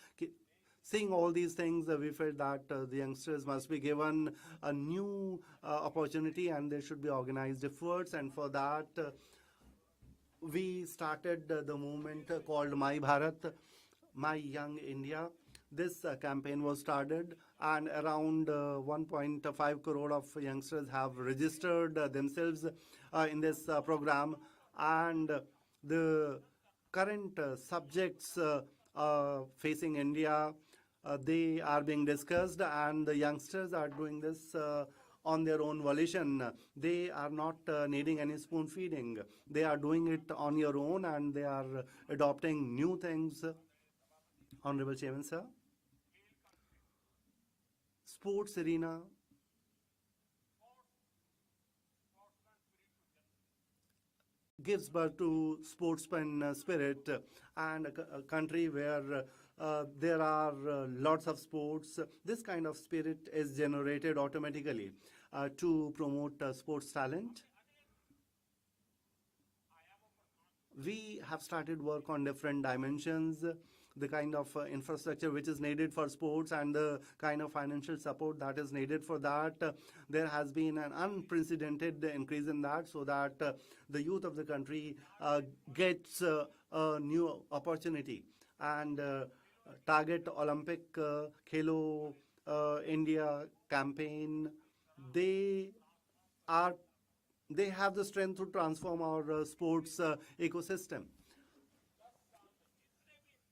Seeing all these things, we felt that the youngsters must be given a new opportunity, and there should be organized efforts. And for that, we started the movement called My Bharat, My Young India. This campaign was started, and around 1.5 crore of youngsters have registered themselves in this program. And the current subjects facing India, they are being discussed, and the youngsters are doing this on their own volition. They are not needing any spoon feeding. They are doing it on your own, and they are adopting new things. Honorable Chairman, sir. Sports arena gives birth to sportsman spirit, and a country where there are lots of sports, this kind of spirit is generated automatically to promote sports talent. We have started work on different dimensions, the kind of infrastructure which is needed for sports, and the kind of financial support that is needed for that. There has been an unprecedented increase in that, so that the youth of the country gets a new opportunity. And Target Olympic Khelo India campaign, they have the strength to transform our sports ecosystem.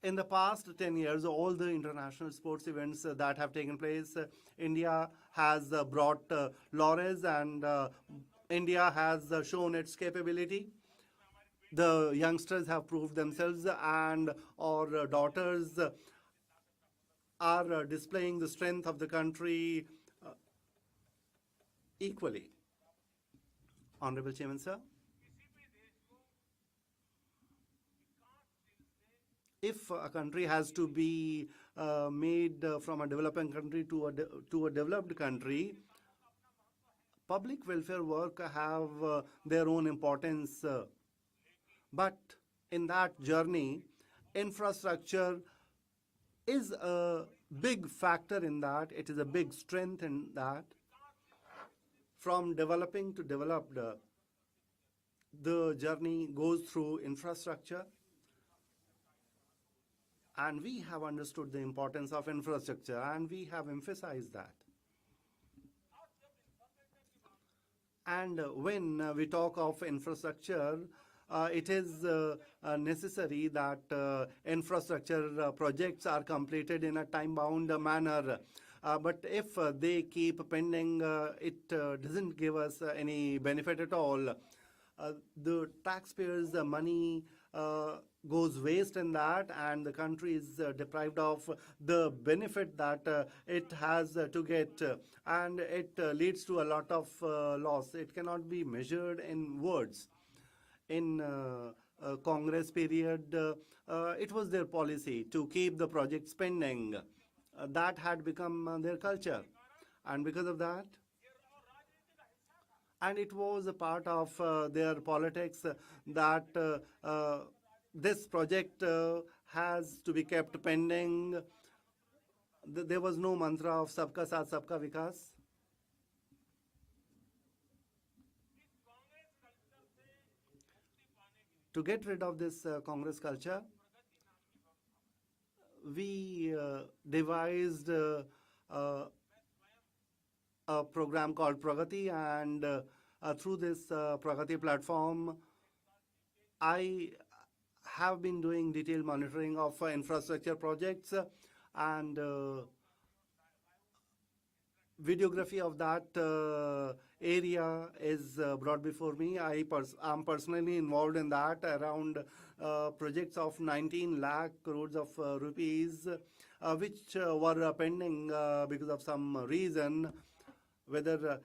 In the past 10 years, all the international sports events that have taken place, India has brought laurels, and India has shown its capability. The youngsters have proved themselves, and our daughters are displaying the strength of the country equally. Honorable Chairman, sir. If a country has to be made from a developing country to a developed country, public welfare work have their own importance. But in that journey, infrastructure is a big factor in that. It is a big strength in that. From developing to developed, the journey goes through infrastructure. And we have understood the importance of infrastructure, and we have emphasized that. And when we talk of infrastructure, it is necessary that infrastructure projects are completed in a time-bound manner. But if they keep pending, it doesn't give us any benefit at all. The taxpayers' money goes waste in that, and the country is deprived of the benefit that it has to get, and it leads to a lot of loss. It cannot be measured in words. In Congress period, it was their policy to keep the projects pending. That had become their culture, and because of that, and it was a part of their politics that this project has to be kept pending. There was no mantra of Sabka Saath, Sabka Vikas. To get rid of this Congress culture, we devised a program called Pragati, and through this Pragati platform, I have been doing detailed monitoring of infrastructure projects, and videography of that area is brought before me. I'm personally involved in that, around projects of 19 lakh crores of rupees, which were pending because of some reason, whether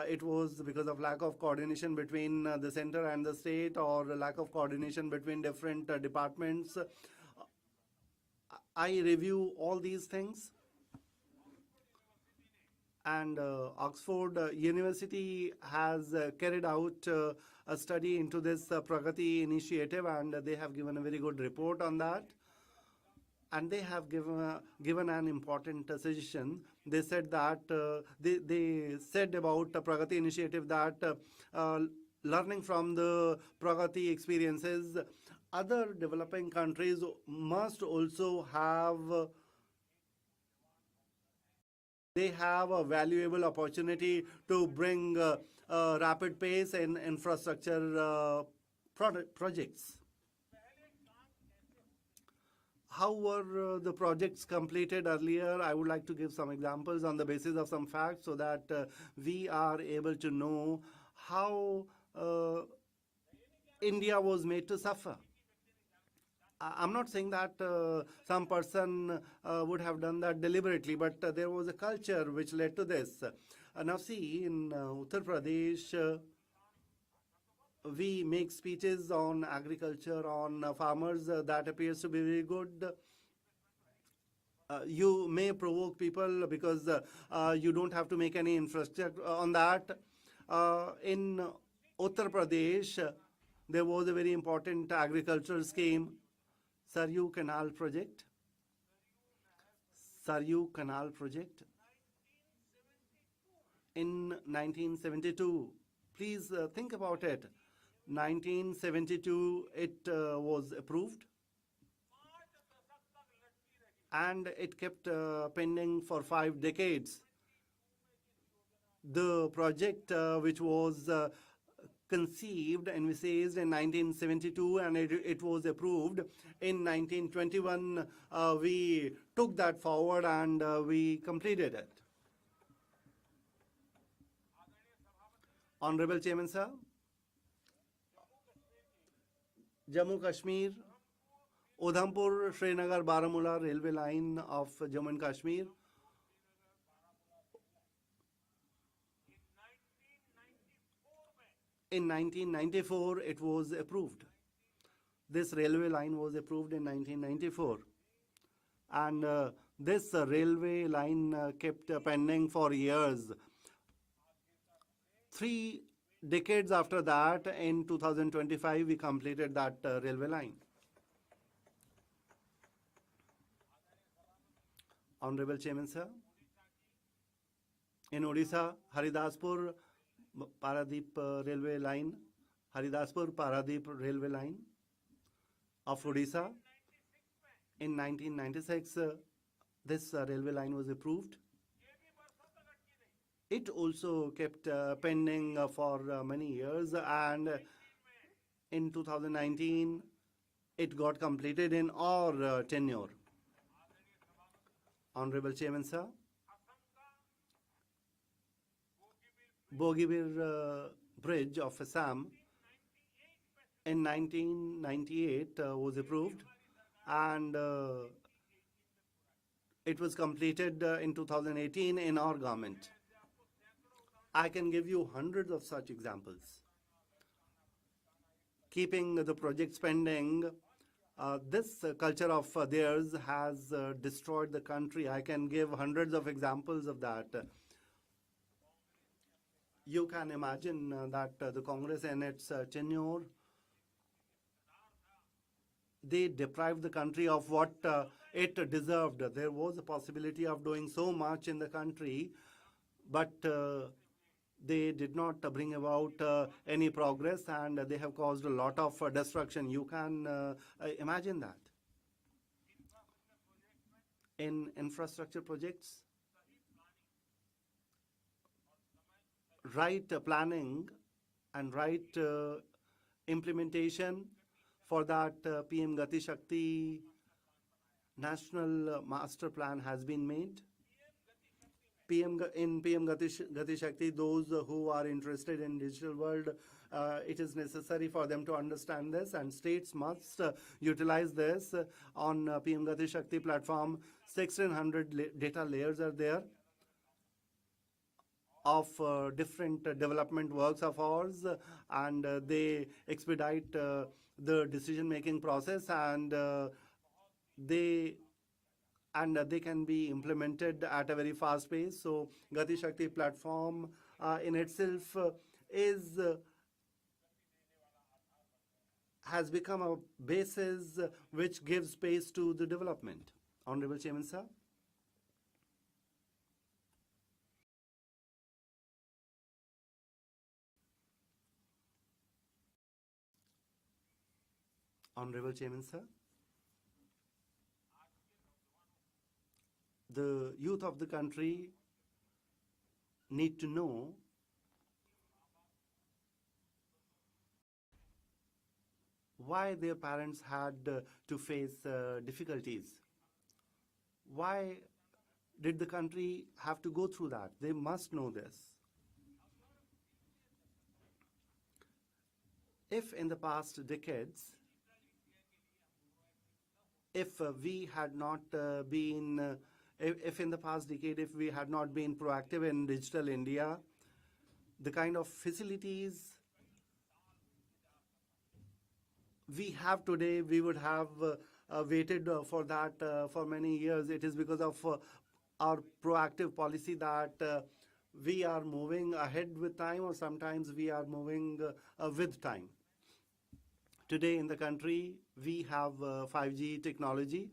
it was because of lack of coordination between the center and the state, or lack of coordination between different departments. I review all these things. And Oxford University has carried out a study into this Pragati initiative, and they have given a very good report on that. And they have given an important suggestion. They said that they said about the Pragati initiative that learning from the Pragati experiences, other developing countries must also have a valuable opportunity to bring rapid pace in infrastructure projects. How were the projects completed earlier? I would like to give some examples on the basis of some facts, so that we are able to know how India was made to suffer. I'm not saying that some person would have done that deliberately, but there was a culture which led to this. Now see, in Uttar Pradesh, we make speeches on agriculture, on farmers. That appears to be very good. You may provoke people because you don't have to make any infrastructure on that. In Uttar Pradesh, there was a very important agricultural scheme, Saryu Canal Project. Saryu Canal Project. In 1972, please think about it. 1972, it was approved, and it kept pending for 5 decades. The project which was conceived, envisaged in 1972, and it was approved in 1921. We took that forward and we completed it. Honorable Chairman, sir, Jammu Kashmir, Udhampur, Srinagar, Baramulla railway line of Jammu and Kashmir. In 1994, it was approved. This railway line was approved in 1994. And this railway line kept pending for years. 3 decades after that, in 2025, we completed that railway line. Honorable Chairman, sir, in Odisha, Haridaspur, Paradip railway line, Haridaspur Paradip railway line of Odisha. In 1996, this railway line was approved. It also kept pending for many years, and in 2019, it got completed in our tenure. Honorable Chairman, sir, Bogibir Bridge of Assam in 1998 was approved, and it was completed in 2018 in our government. I can give you hundreds of such examples. Keeping the projects pending, this culture of theirs has destroyed the country. I can give hundreds of examples of that. You can imagine that the Congress in its tenure, they deprived the country of what it deserved. There was a possibility of doing so much in the country, but they did not bring about any progress, and they have caused a lot of destruction. You can imagine that. In infrastructure projects, right planning and right implementation for that PM Gati Shakti National Master Plan has been made. In PM Gati Shakti, those who are interested in digital world, it is necessary for them to understand this, and states must utilize this. On PM Gati Shakti platform, 1600 data layers are there of different development works of ours, and they expedite the decision-making process, and they can be implemented at a very fast pace. So Gati Shakti platform in itself has become a basis which gives space to the development. Honorable Chairman, sir. Honorable Chairman, sir. The youth of the country need to know why their parents had to face difficulties. Why did the country have to go through that? They must know this. If in the past decades, if we had not been if in the past decade, if we had not been proactive in digital India, the kind of facilities we have today, we would have waited for that for many years. It is because of our proactive policy that we are moving ahead with time, or sometimes we are moving with time. Today in the country, we have 5G technology.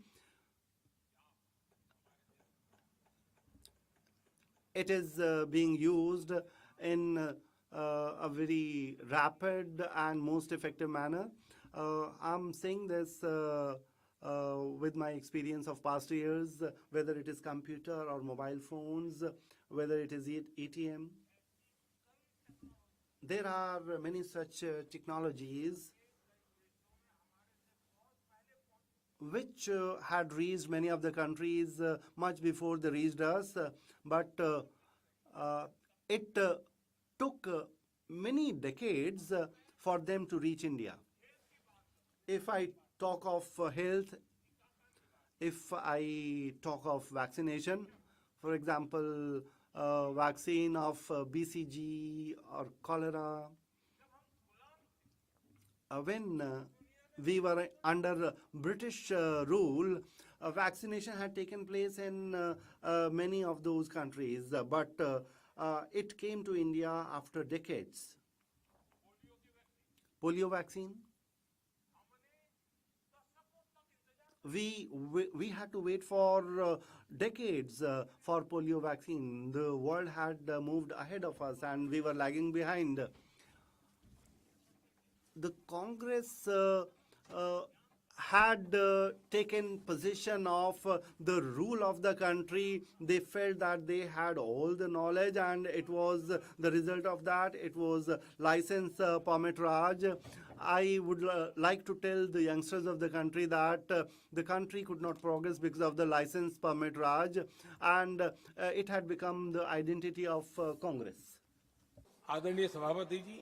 It is being used in a very rapid and most effective manner. I'm saying this with my experience of past years, whether it is computer or mobile phones, whether it is ATM. there are many such technologies which had reached many of the countries much before they reached us, but it took many decades for them to reach India. If I talk of health, if I talk of vaccination, for example, vaccine of BCG or cholera, when we were under British rule, vaccination had taken place in many of those countries, but it came to India after decades. Polio vaccine, we had to wait for decades for polio vaccine. The world had moved ahead of us and we were lagging behind. The Congress had taken possession of the rule of the country. They felt that they had all the knowledge, and it was the result of that. It was license permit Raj. I would like to tell the youngsters of the country that the country could not progress because of the license permit Raj, and it had become the identity of Congress. आदरणीय सभापति जी,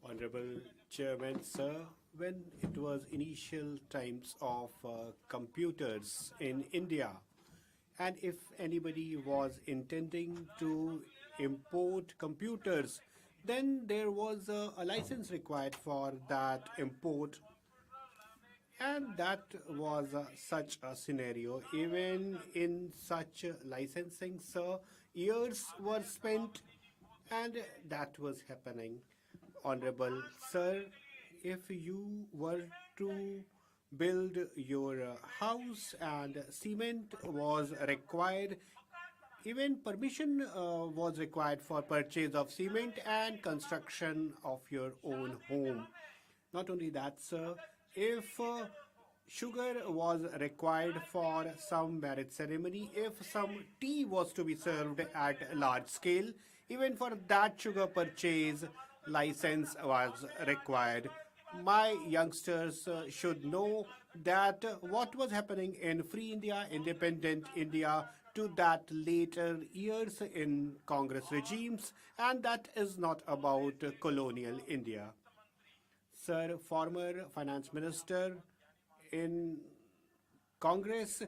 Honorable Chairman, sir, when it was initial times of computers in India, and if anybody was intending to import computers, then there was a license required for that import. And that was such a scenario. Even in such licensing, sir, years were spent, and that was happening. Honorable sir, if you were to build your house and cement was required, even permission was required for purchase of cement and construction of your own home. Not only that, sir, if sugar was required for some marriage ceremony, if some tea was to be served at large scale, even for that sugar purchase, license was required. My youngsters should know that what was happening in free India, independent India, to that later years in Congress regimes, and that is not about colonial India. Sir, former finance minister in Congress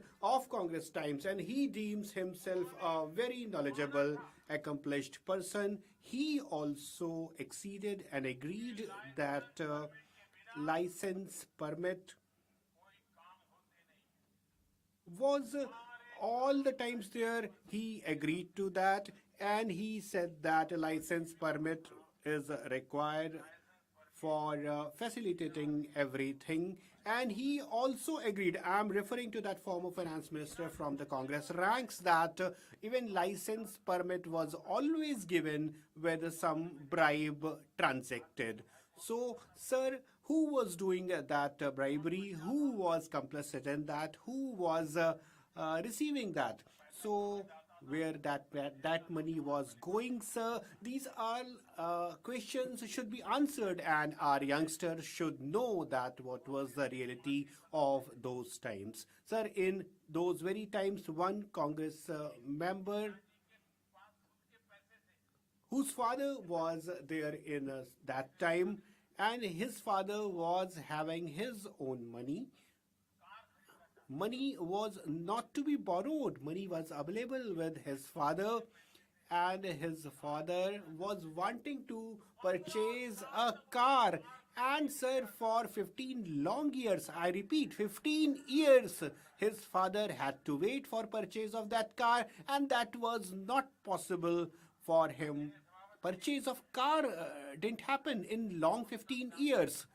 times, and he deems himself a very knowledgeable, accomplished person. He also acceded and agreed that license permit was all the times there. He agreed to that, and he said that a license permit is required for facilitating everything. And he also agreed, I'm referring to that former finance minister from the Congress ranks, that even license permit was always given with some bribe transacted. So, sir, who was doing that bribery? Who was complicit in that? Who was receiving that? So, where that money was going, sir? These are questions should be answered, and our youngsters should know that what was the reality of those times. Sir, in those very times, one Congress member whose father was there in that time, and his father was having his own money. Money was not to be borrowed. Money was available with his father, and his father was wanting to purchase a car. And sir, for 15 long years, I repeat, 15 years, his father had to wait for purchase of that car, and that was not possible for him. Purchase of car didn't happen in long 15 years.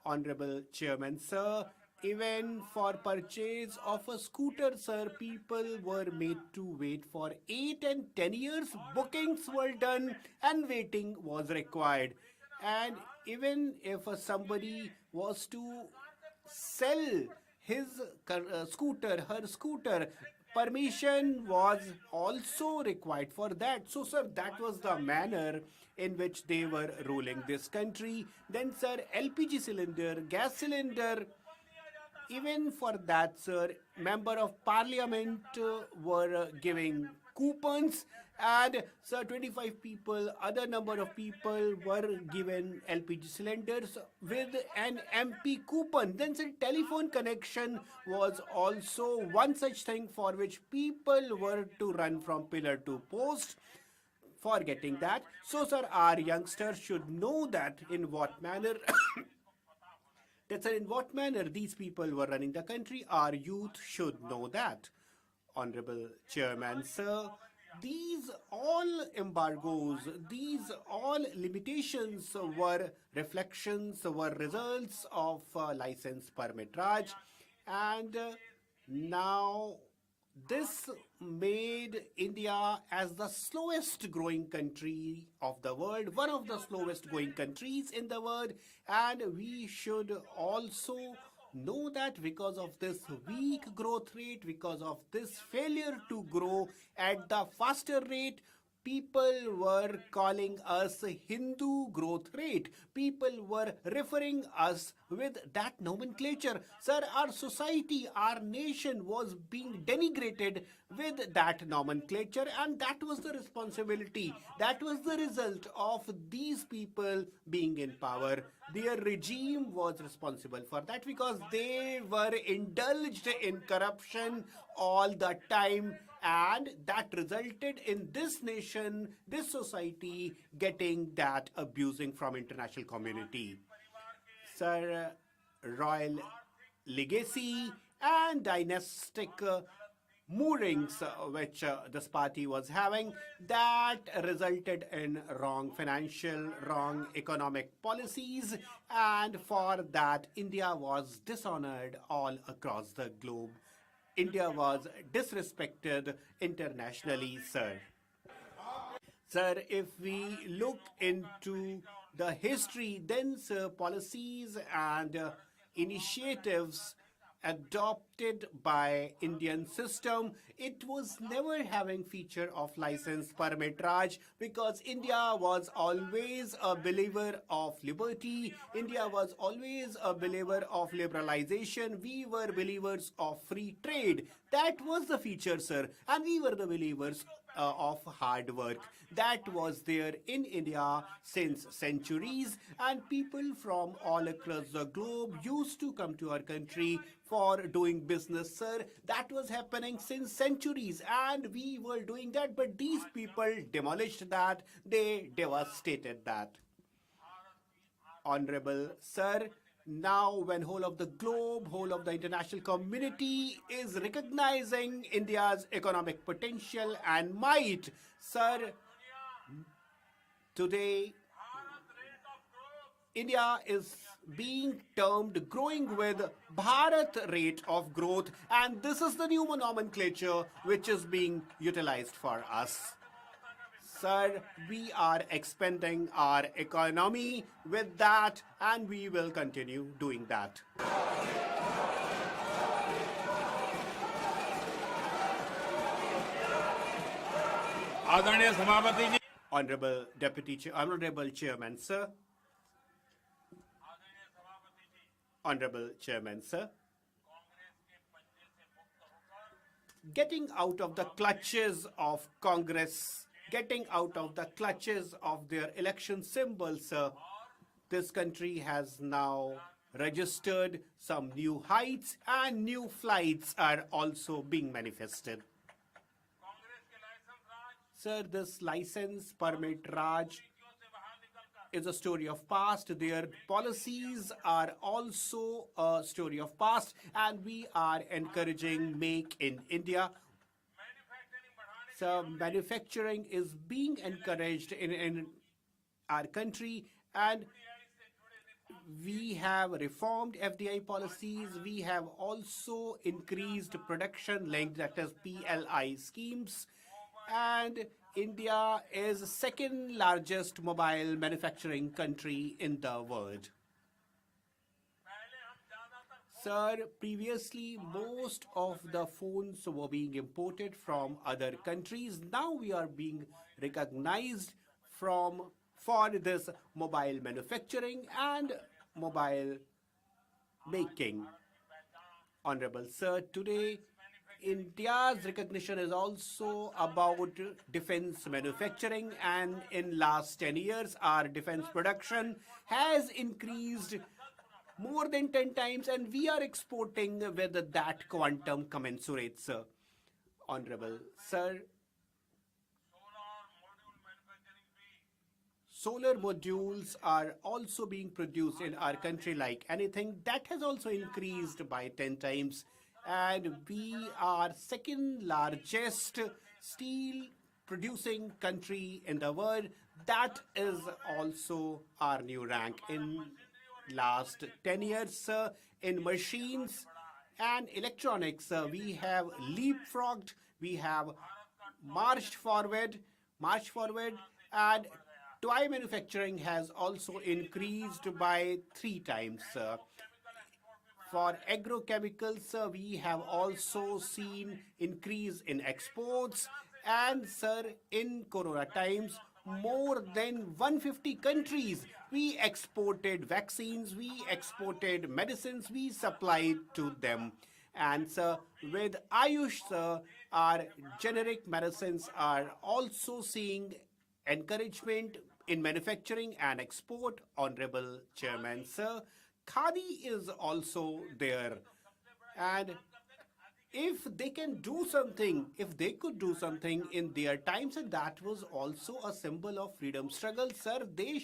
Honorable Chairman, sir, even for purchase of a scooter, sir, people were made to wait for 8 and 10 years. Bookings were done and waiting was required. And even if somebody was to sell his scooter, her scooter, permission was also required for that. So, sir, that was the manner in which they were ruling this country. Then, sir, LPG cylinder, gas cylinder, even for that, sir, member of parliament were giving coupons, and sir, 25 people, other number of people were given LPG cylinders with an MP coupon. Then sir, telephone connection was also one such thing for which people were to run from pillar to post for getting that. So sir, our youngsters should know that in what manner That's in what manner these people were running the country. Our youth should know that. Honorable Chairman, sir, these all embargoes, these all limitations were reflections, were results of license permit Raj, and now this made India as the slowest growing country of the world, one of the slowest growing countries in the world, and we should also know that because of this weak growth rate, because of this failure to grow at the faster rate, people were calling us Hindu growth rate. People were referring us with that nomenclature. Sir, our society, our nation was being denigrated with that nomenclature, and that was the responsibility. That was the result of these people being in power. Their regime was responsible for that because they were indulged in corruption all the time, and that resulted in this nation, this society getting that abusing from international community. Sir, royal legacy and dynastic moorings which this party was having, that resulted in wrong financial, wrong economic policies, and for that India was dishonored all across the globe. India was disrespected internationally, sir. Sir, if we look into the history, then sir, policies and initiatives adopted by Indian system, it was never having feature of license permit Raj, because India was always a believer of liberty. India was always a believer of liberalization. We were believers of free trade. That was the feature, sir. And we were the believers of hard work. That was there in India since centuries, and people from all across the globe used to come to our country for doing business, sir. That was happening since centuries, and we were doing that, but these people demolished that, they devastated that. Honorable sir, now when whole of the globe, whole of the international community is recognizing India's economic potential and might, sir, today India is being termed growing with Bharat rate of growth, and this is the new nomenclature which is being utilized for us. Sir, we are expanding our economy with that, and we will continue doing that. आदरणीय सभापति जी, Honorable Chairman, sir. Honorable Chairman, sir. Getting out of the clutches of Congress, getting out of the clutches of their election symbols, sir, this country has now registered some new heights, and new flights are also being manifested. Sir, this license permit Raj is a story of past. Their policies are also a story of past, and we are encouraging Make in India. So manufacturing is being encouraged in our country, and we have reformed FDI policies. We have also increased production linked, that is PLI schemes, and India is the second largest mobile manufacturing country in the world. Sir, previously most of the phones were being imported from other countries. Now we are being recognized for this mobile manufacturing and mobile making. Honorable Sir, today India's recognition is also about defense manufacturing, and in last 10 years our defense production has increased more than 10 times, and we are exporting with that quantum commensurate, sir. Honorable Sir, solar modules are also being produced in our country like anything. That has also increased by 10 times. And we are second largest steel producing country in the world. That is also our new rank in last 10 years. In machines and electronics, we have leapfrogged, we have marched forward, and toy manufacturing has also increased by 3 times. For agrochemicals, we have also seen increase in exports. And sir, in Corona times, more than 150 countries, we exported vaccines, we exported medicines, we supplied to them. And sir, with Ayush, sir, our generic medicines are also seeing encouragement in manufacturing and export. Honorable Chairman, sir, Khadi is also there. And if they can do something, if they could do something in their times, and that was also a symbol of freedom struggle, sir, they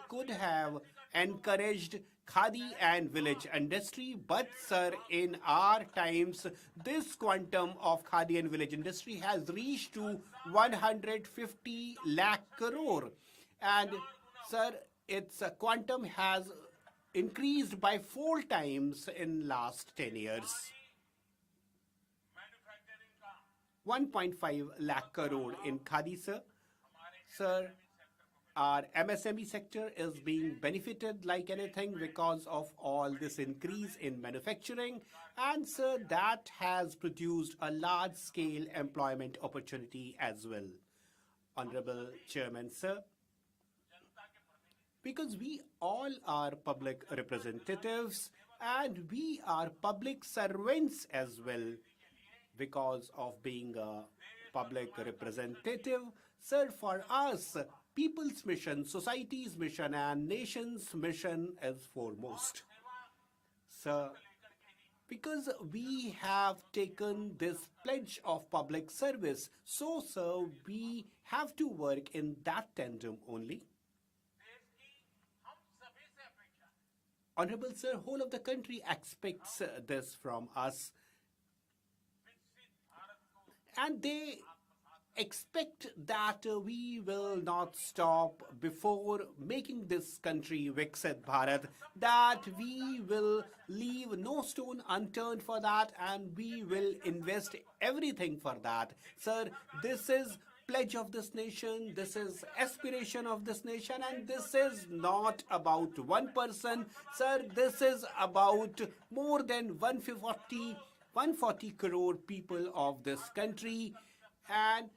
could have encouraged Khadi and village industry. But sir, in our times, this quantum of Khadi and village industry has reached to 150 lakh crore. And sir, its quantum has increased by 4 times in last 10 years. 1.5 lakh crore in Khadi, sir. Sir, our MSME sector is being benefited like anything because of all this increase in manufacturing. And sir, that has produced a large scale employment opportunity as well. Honorable Chairman, sir, because we all are public representatives and we are public servants as well. Because of being a public representative, sir, for us, people's mission, society's mission, and nation's mission is foremost. Sir, because we have taken this pledge of public service, so, sir, we have to work in that tandem only. Honorable Sir, whole of the country expects this from us. And they expect that we will not stop before making this country Viksit Bharat, that we will leave no stone unturned for that, and we will invest everything for that. Sir, this is pledge of this nation, this is aspiration of this nation, and this is not about one person. Sir, this is about more than 140 crore people of this country. And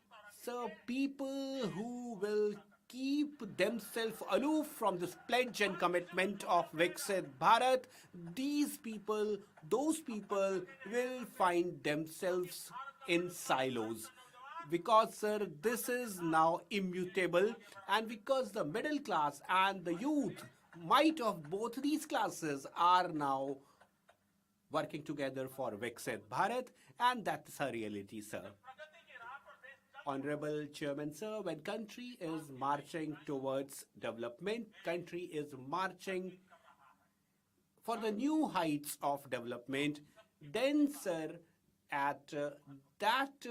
so people who will keep themselves aloof from this pledge and commitment of Viksit Bharat, those people will find themselves in silos. Because sir, this is now immutable, and because the middle class and the youth, might of both these classes, are now working together for Viksit Bharat, and that's a reality, sir. Honorable Chairman, sir, when country is marching towards development, country is marching for the new heights of development, then, sir, at that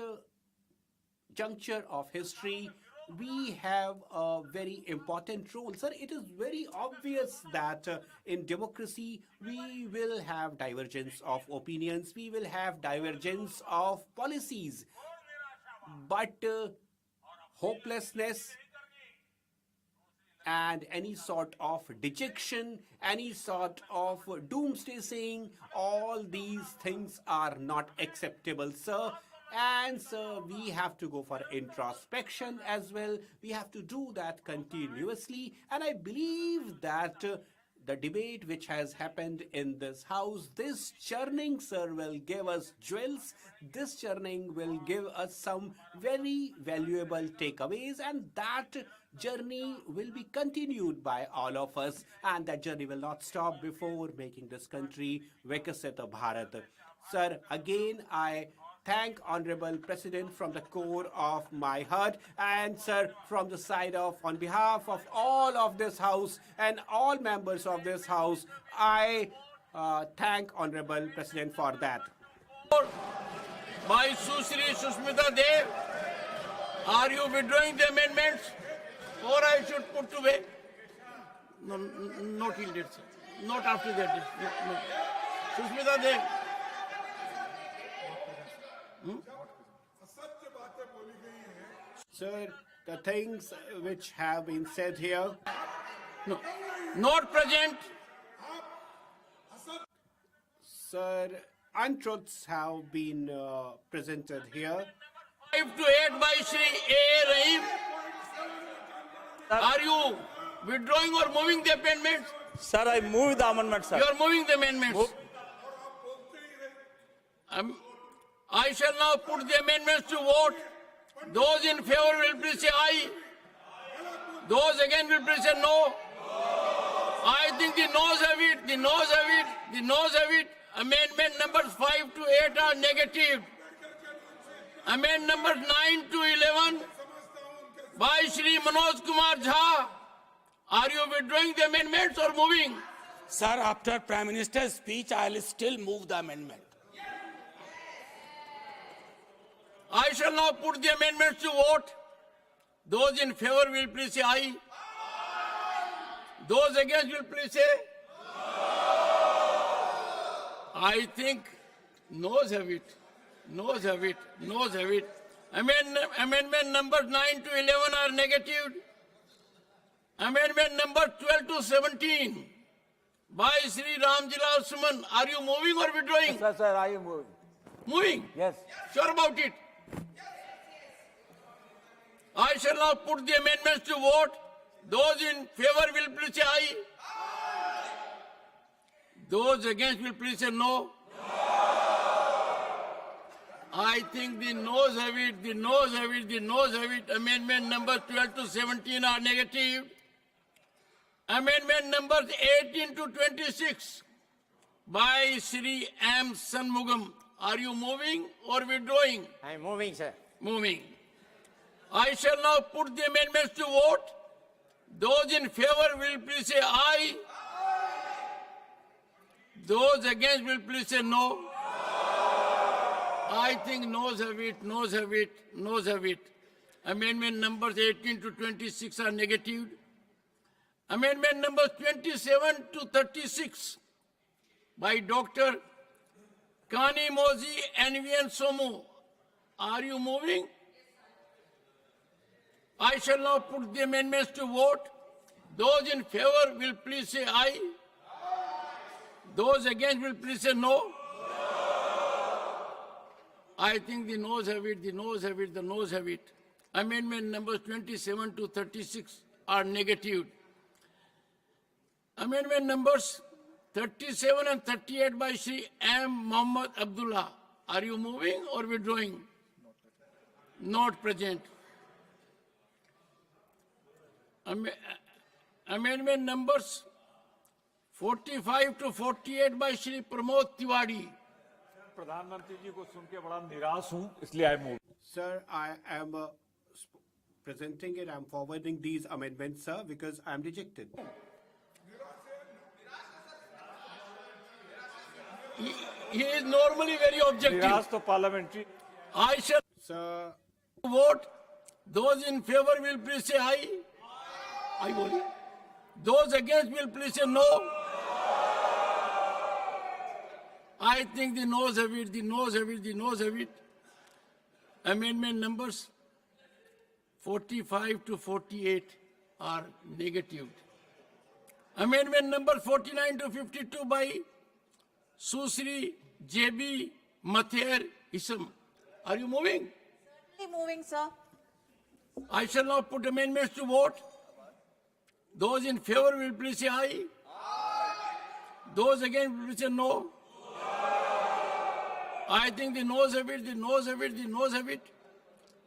juncture of history, we have a very important role. Sir, it is very obvious that in democracy, we will have divergence of opinions, we will have divergence of policies. But hopelessness and any sort of dejection, any sort of doomsday saying, all these things are not acceptable, sir. And sir, we have to go for introspection as well. We have to do that continuously. And I believe that the debate which has happened in this house, this churning, sir, will give us jewels. This churning will give us some very valuable takeaways, and that journey will be continued by all of us, and that journey will not stop before making this country Viksit Bharat. Sir, again, I thank Honorable President from the core of my heart, and sir, from the side of, on behalf of all of this house and all members of this house, I thank Honorable President for that. By Susri Susmita Dev, are you withdrawing the amendments or I should put to bed? No, not till date, sir. Not after that. No. Susmita Dev. Sir, the things which have been said here, No. Not present. sir, untruths have been presented here. 5 to 8 by Shri A. Rahim. Are you withdrawing or moving the amendments? Sir, I move the amendment, sir. You are moving the amendments. I shall now put the amendments to vote. Those in favor will please say aye. Those again will please say no. I think the noes have it, the noes have it, the noes have it. Amendment numbers 5 to 8 are negative. Amendment numbers 9 to 11 by Shri Manoj Kumar Jha. Are you withdrawing the amendments or moving? Sir, after Prime Minister's speech, I will still move the amendment. I shall now put the amendments to vote. Those in favor will please say aye. Those against will please say. I think noes have it. Noes have it. Noes have it. Amendment numbers 9 to 11 are negative. Amendment number 12 to 17 by Sri Ramjilal Suman. Are you moving or withdrawing? Yes, sir, I am moving. Moving? Yes. Sure about it? I shall now put the amendments to vote. Those in favor will please say aye. Those against will please say no. I think the noes have it, the noes have it, the noes have it. Amendment numbers 12 to 17 are negative. Amendment numbers 18 to 26 by Sri M. Sanmugam. Are you moving or withdrawing? I am moving, sir. Moving. I shall now put the amendments to vote. Those in favor will please say aye. Those against will please say no. I think noes have it, noes have it, noes have it. Amendment numbers 18 to 26 are negative. Amendment numbers 27 to 36 by Dr. Kani Mozi and Vian Somu. Are you moving? I shall now put the amendments to vote. Those in favor will please say aye. Those against will please say no. I think the noes have it, the noes have it, the noes have it. Amendment numbers 27 to 36 are negative. Amendment numbers 37 and 38 by Shri M. Muhammad Abdullah. Are you moving or withdrawing? Not present. Amendment numbers 45 to 48 by Shri Pramod Tiwari. प्रधानमंत्री जी को सुन के बड़ा निराश हूं इसलिए I move Sir, I am presenting it, I'm forwarding these amendments, sir, because I'm dejected. He is normally very objective. निराश तो parliamentary I shall Sir, vote. Those in favor will please say aye. Aye boli. Those against will please say no. I think the noes have it, the noes have it, the noes have it. Amendment numbers 45 to 48 are negative. Amendment number 49 to 52 by Susri JB Mather Isam. Are you moving? Moving, sir. I shall now put amendments to vote. Those in favor will please say aye. Those against will please say no. I think the noes have it, the noes have it, the noes have it.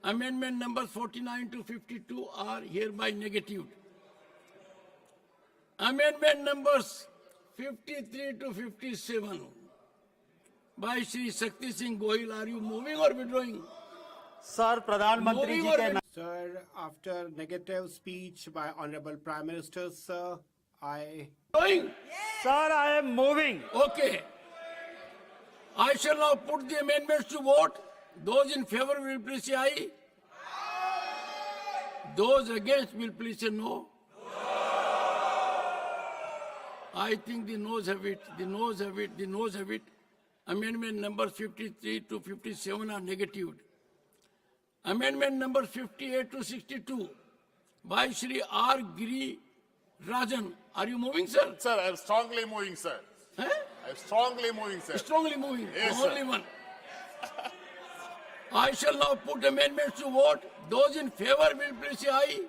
Amendment numbers 49 to 52 are hereby negative. Amendment numbers 53 to 57 by Shri Shakti Singh Goyal. Are you moving or withdrawing? Sir प्रधानमंत्री जी के नाम Sir, after negative speech by Honorable Prime Minister, sir, I... Withdrawing? Sir I am moving Okay. I shall now put the amendments to vote. Those in favor will please say aye. Those against will please say no. I think the noes have it, the noes have it, the noes have it. Amendment numbers 53 to 57 are negative. Amendment numbers 58 to 62 by Shri R. Giri Rajan. Are you moving, sir? Sir, I am strongly moving, sir. Huh? I am strongly moving, sir. Strongly moving. Yes, Only sir. one. I shall now put amendments to vote. Those in favor will please say aye.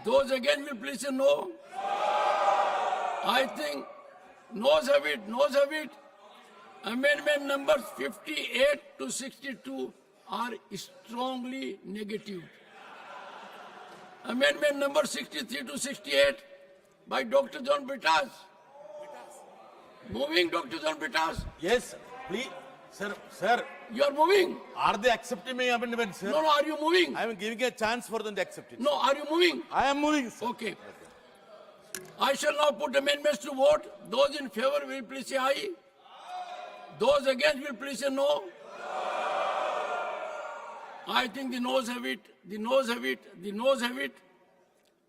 Those against will please say no. I think noes have it, noes have it. Amendment numbers 58 to 62 are strongly negative. Amendment number 63 to 68 by Dr. John Britas. Moving, Dr. John Britas. Yes, please, sir. You are moving. Are they accepting my amendment, sir? No, are you moving? I am giving a chance for them to accept it. No, are you moving? I am moving, sir. Okay. I shall now put amendments to vote. Those in favor will please say aye. Those against will please say no. I think the noes have it, the noes have it, the noes have it.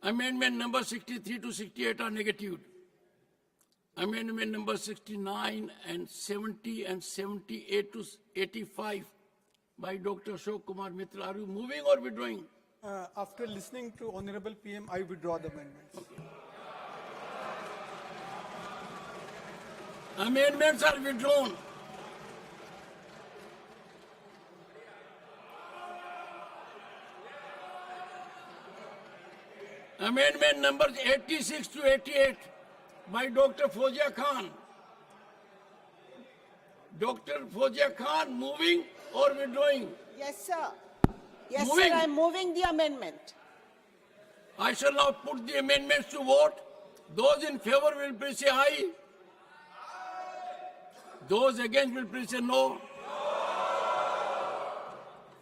Amendment number 63 to 68 are negative. Amendment number 69 and 70 and 78 to 85 by Dr. Ashok Kumar Mitra. Are you moving or withdrawing? After listening to Honorable PM, I withdraw the amendments. Okay. Amendments are withdrawn. Amendment numbers 86 to 88 by Dr. Fozia Khan. Dr. Fozia Khan, moving or withdrawing? Yes, sir. Yes, Moving. sir. I'm moving the amendment. I shall now put the amendments to vote. Those in favor will please say aye. Those against will please say no.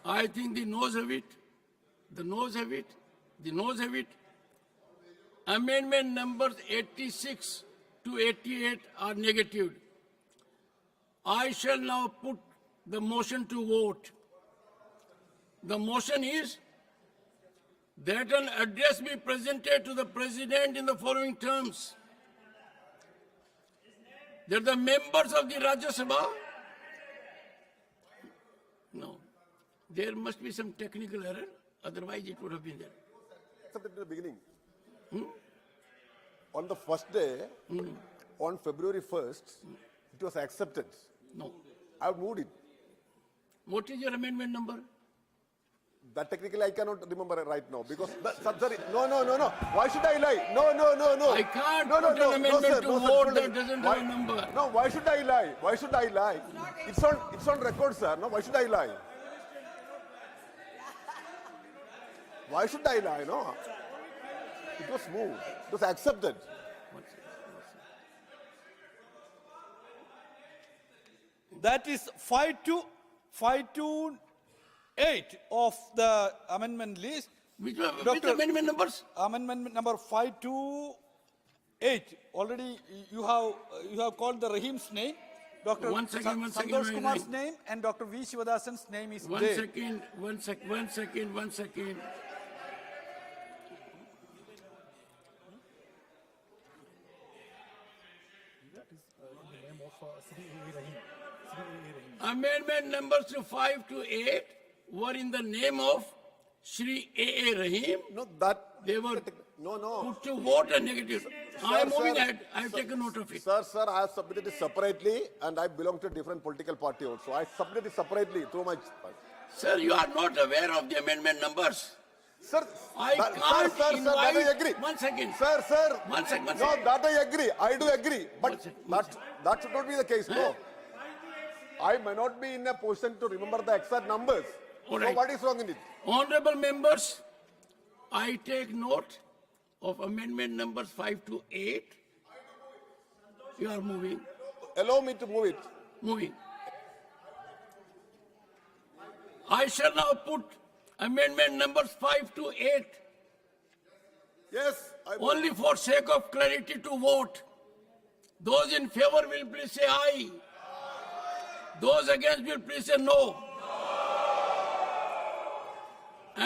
I think the noes have it. The noes have it. The noes have it. Amendment numbers 86 to 88 are negative. I shall now put the motion to vote. The motion is that an address be presented to the President in the following terms. That the members of the Rajya Sabha, no, there must be some technical error, otherwise it would have been there. Accepted in the beginning. On the first day, on February 1st, it was accepted. No. I have moved it. What is your amendment number? That technically I cannot remember right now because sorry. No. Why should I lie? No. I can't No, put an amendment sir, to no, sir, vote don't that lie. doesn't Why- have a number. No, why should I lie? Why should I lie? It's on record, sir. No, why should I lie? Why should I lie? No. It was moved. It was accepted. That is 528 of the amendment list. Which Doctor- amendment numbers? Amendment number 528. Already you have called the Rahim's name. Dr. One second, Santosh my Kumar's line. name and Dr. V. Shivadasan's name is One there. second. Amendment numbers 5 to 8 were in the name of Shri A.A. Rahim, No, that. they were No. put to vote and negative. I am moving sir, ahead. I have taken note of it. Sir, I have submitted it separately and I belong to a different political party also. I submitted it separately through my... Sir, you are not aware of the amendment numbers. Sir, I that, can't sir, that I invite- agree. One second. Sir. One second. No, that I agree. I do agree. But One that should not be the case, no. I may not be in a position to remember the exact numbers. All So right. what is wrong in it? Honorable members, I take note of amendment numbers 5 to 8. You are moving. Allow me to move it. Moving. I shall now put amendment numbers 5 to 8. Yes, I Only for sake of clarity to vote. Those in favor will please say aye. Those against will please say no.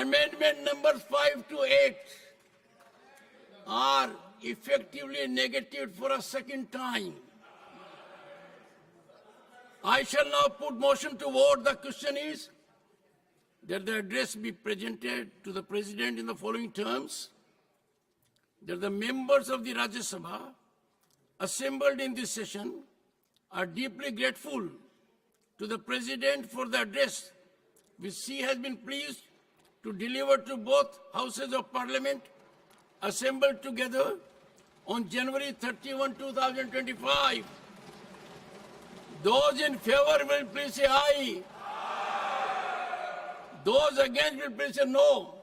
Amendment numbers 5 to 8 are effectively negated for a second time. I shall now put motion to vote. The question is that the address be presented to the President in the following terms: that the members of the Rajya Sabha assembled in this session are deeply grateful to the President for the address which she has been pleased to deliver to both houses of Parliament assembled together on January 31, 2025. Those in favor will please say aye. Those against will please say no.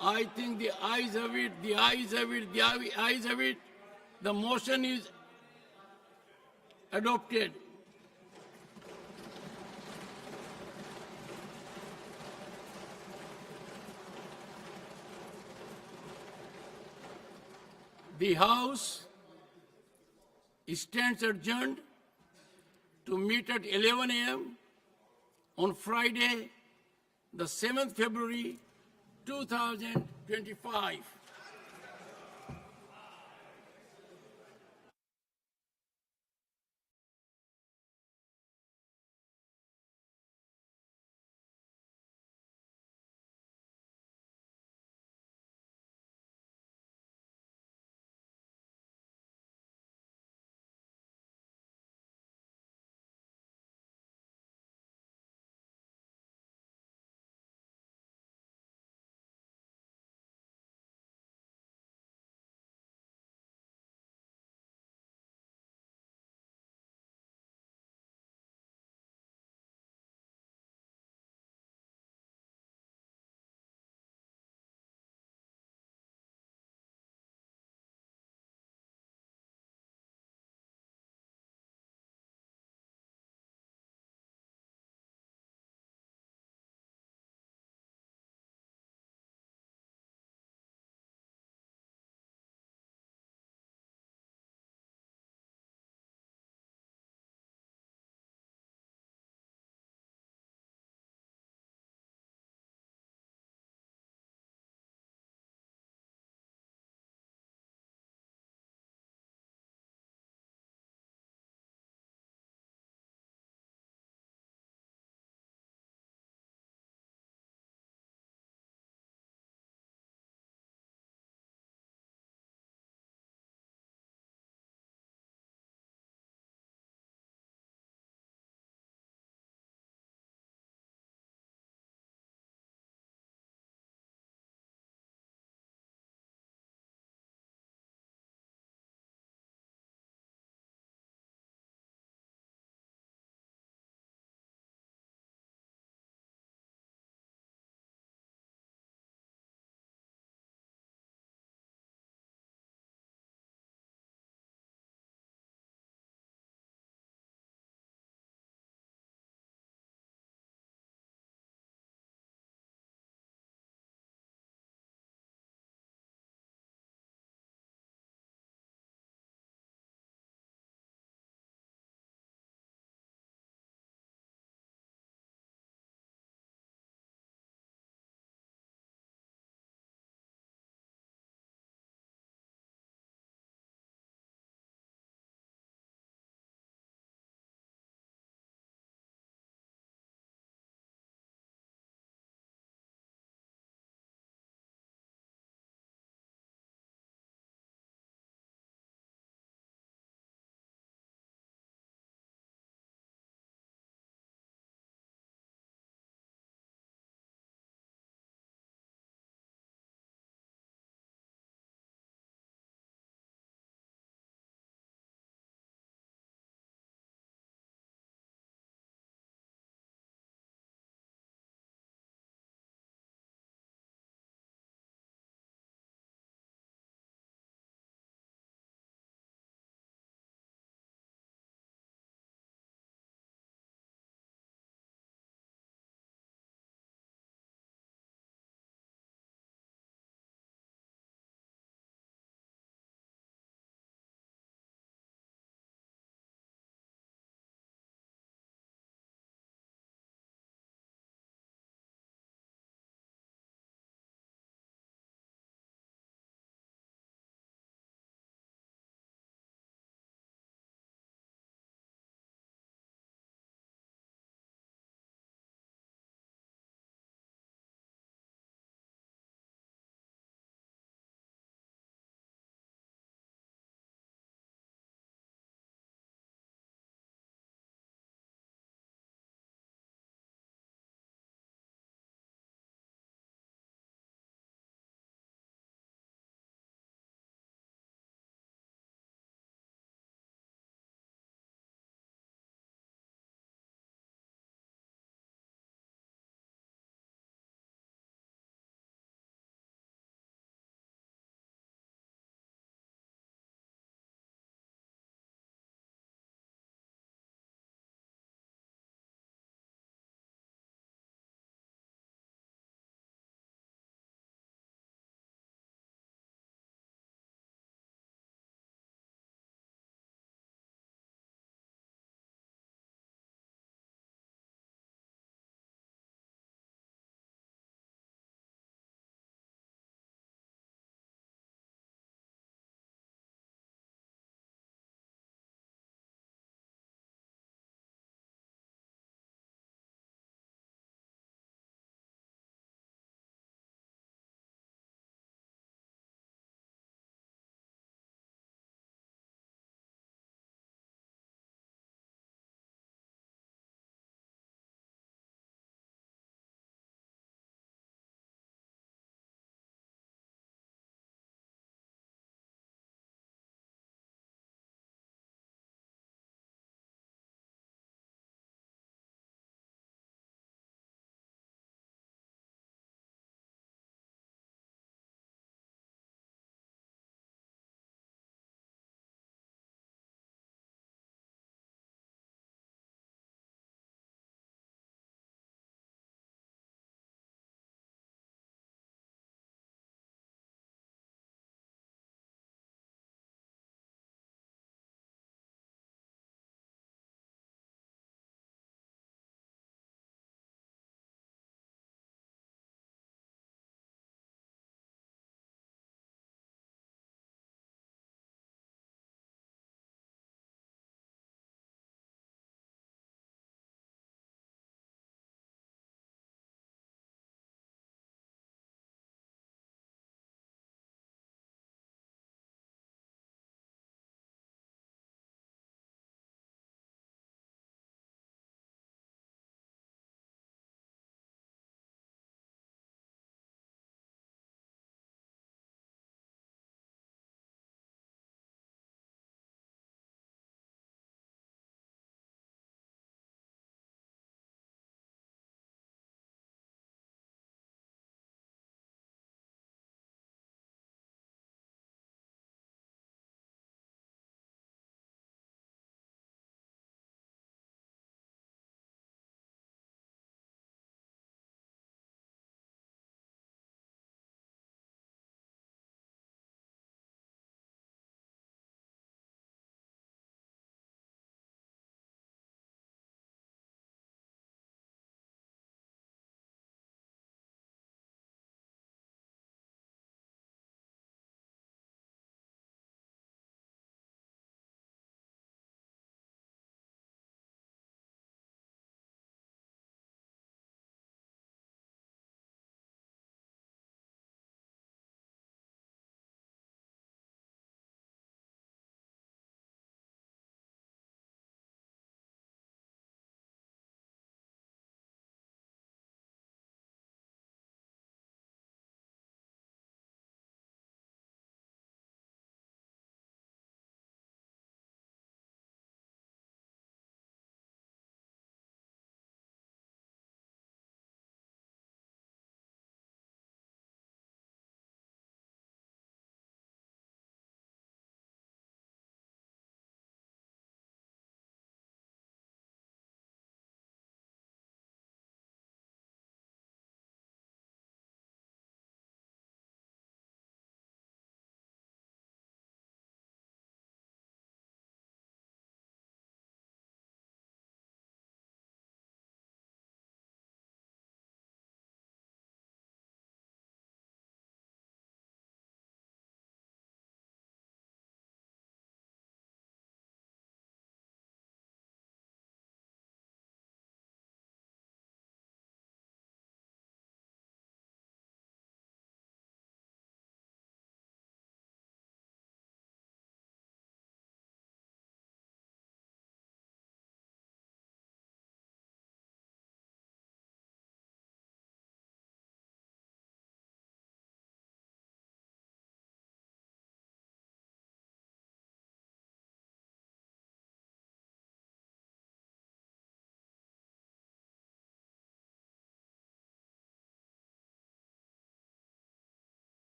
I think the ayes have it, the ayes have it, the ayes have it. The motion is adopted. The House stands adjourned to meet at 11 a.m. on Friday, the 7th February, 2025.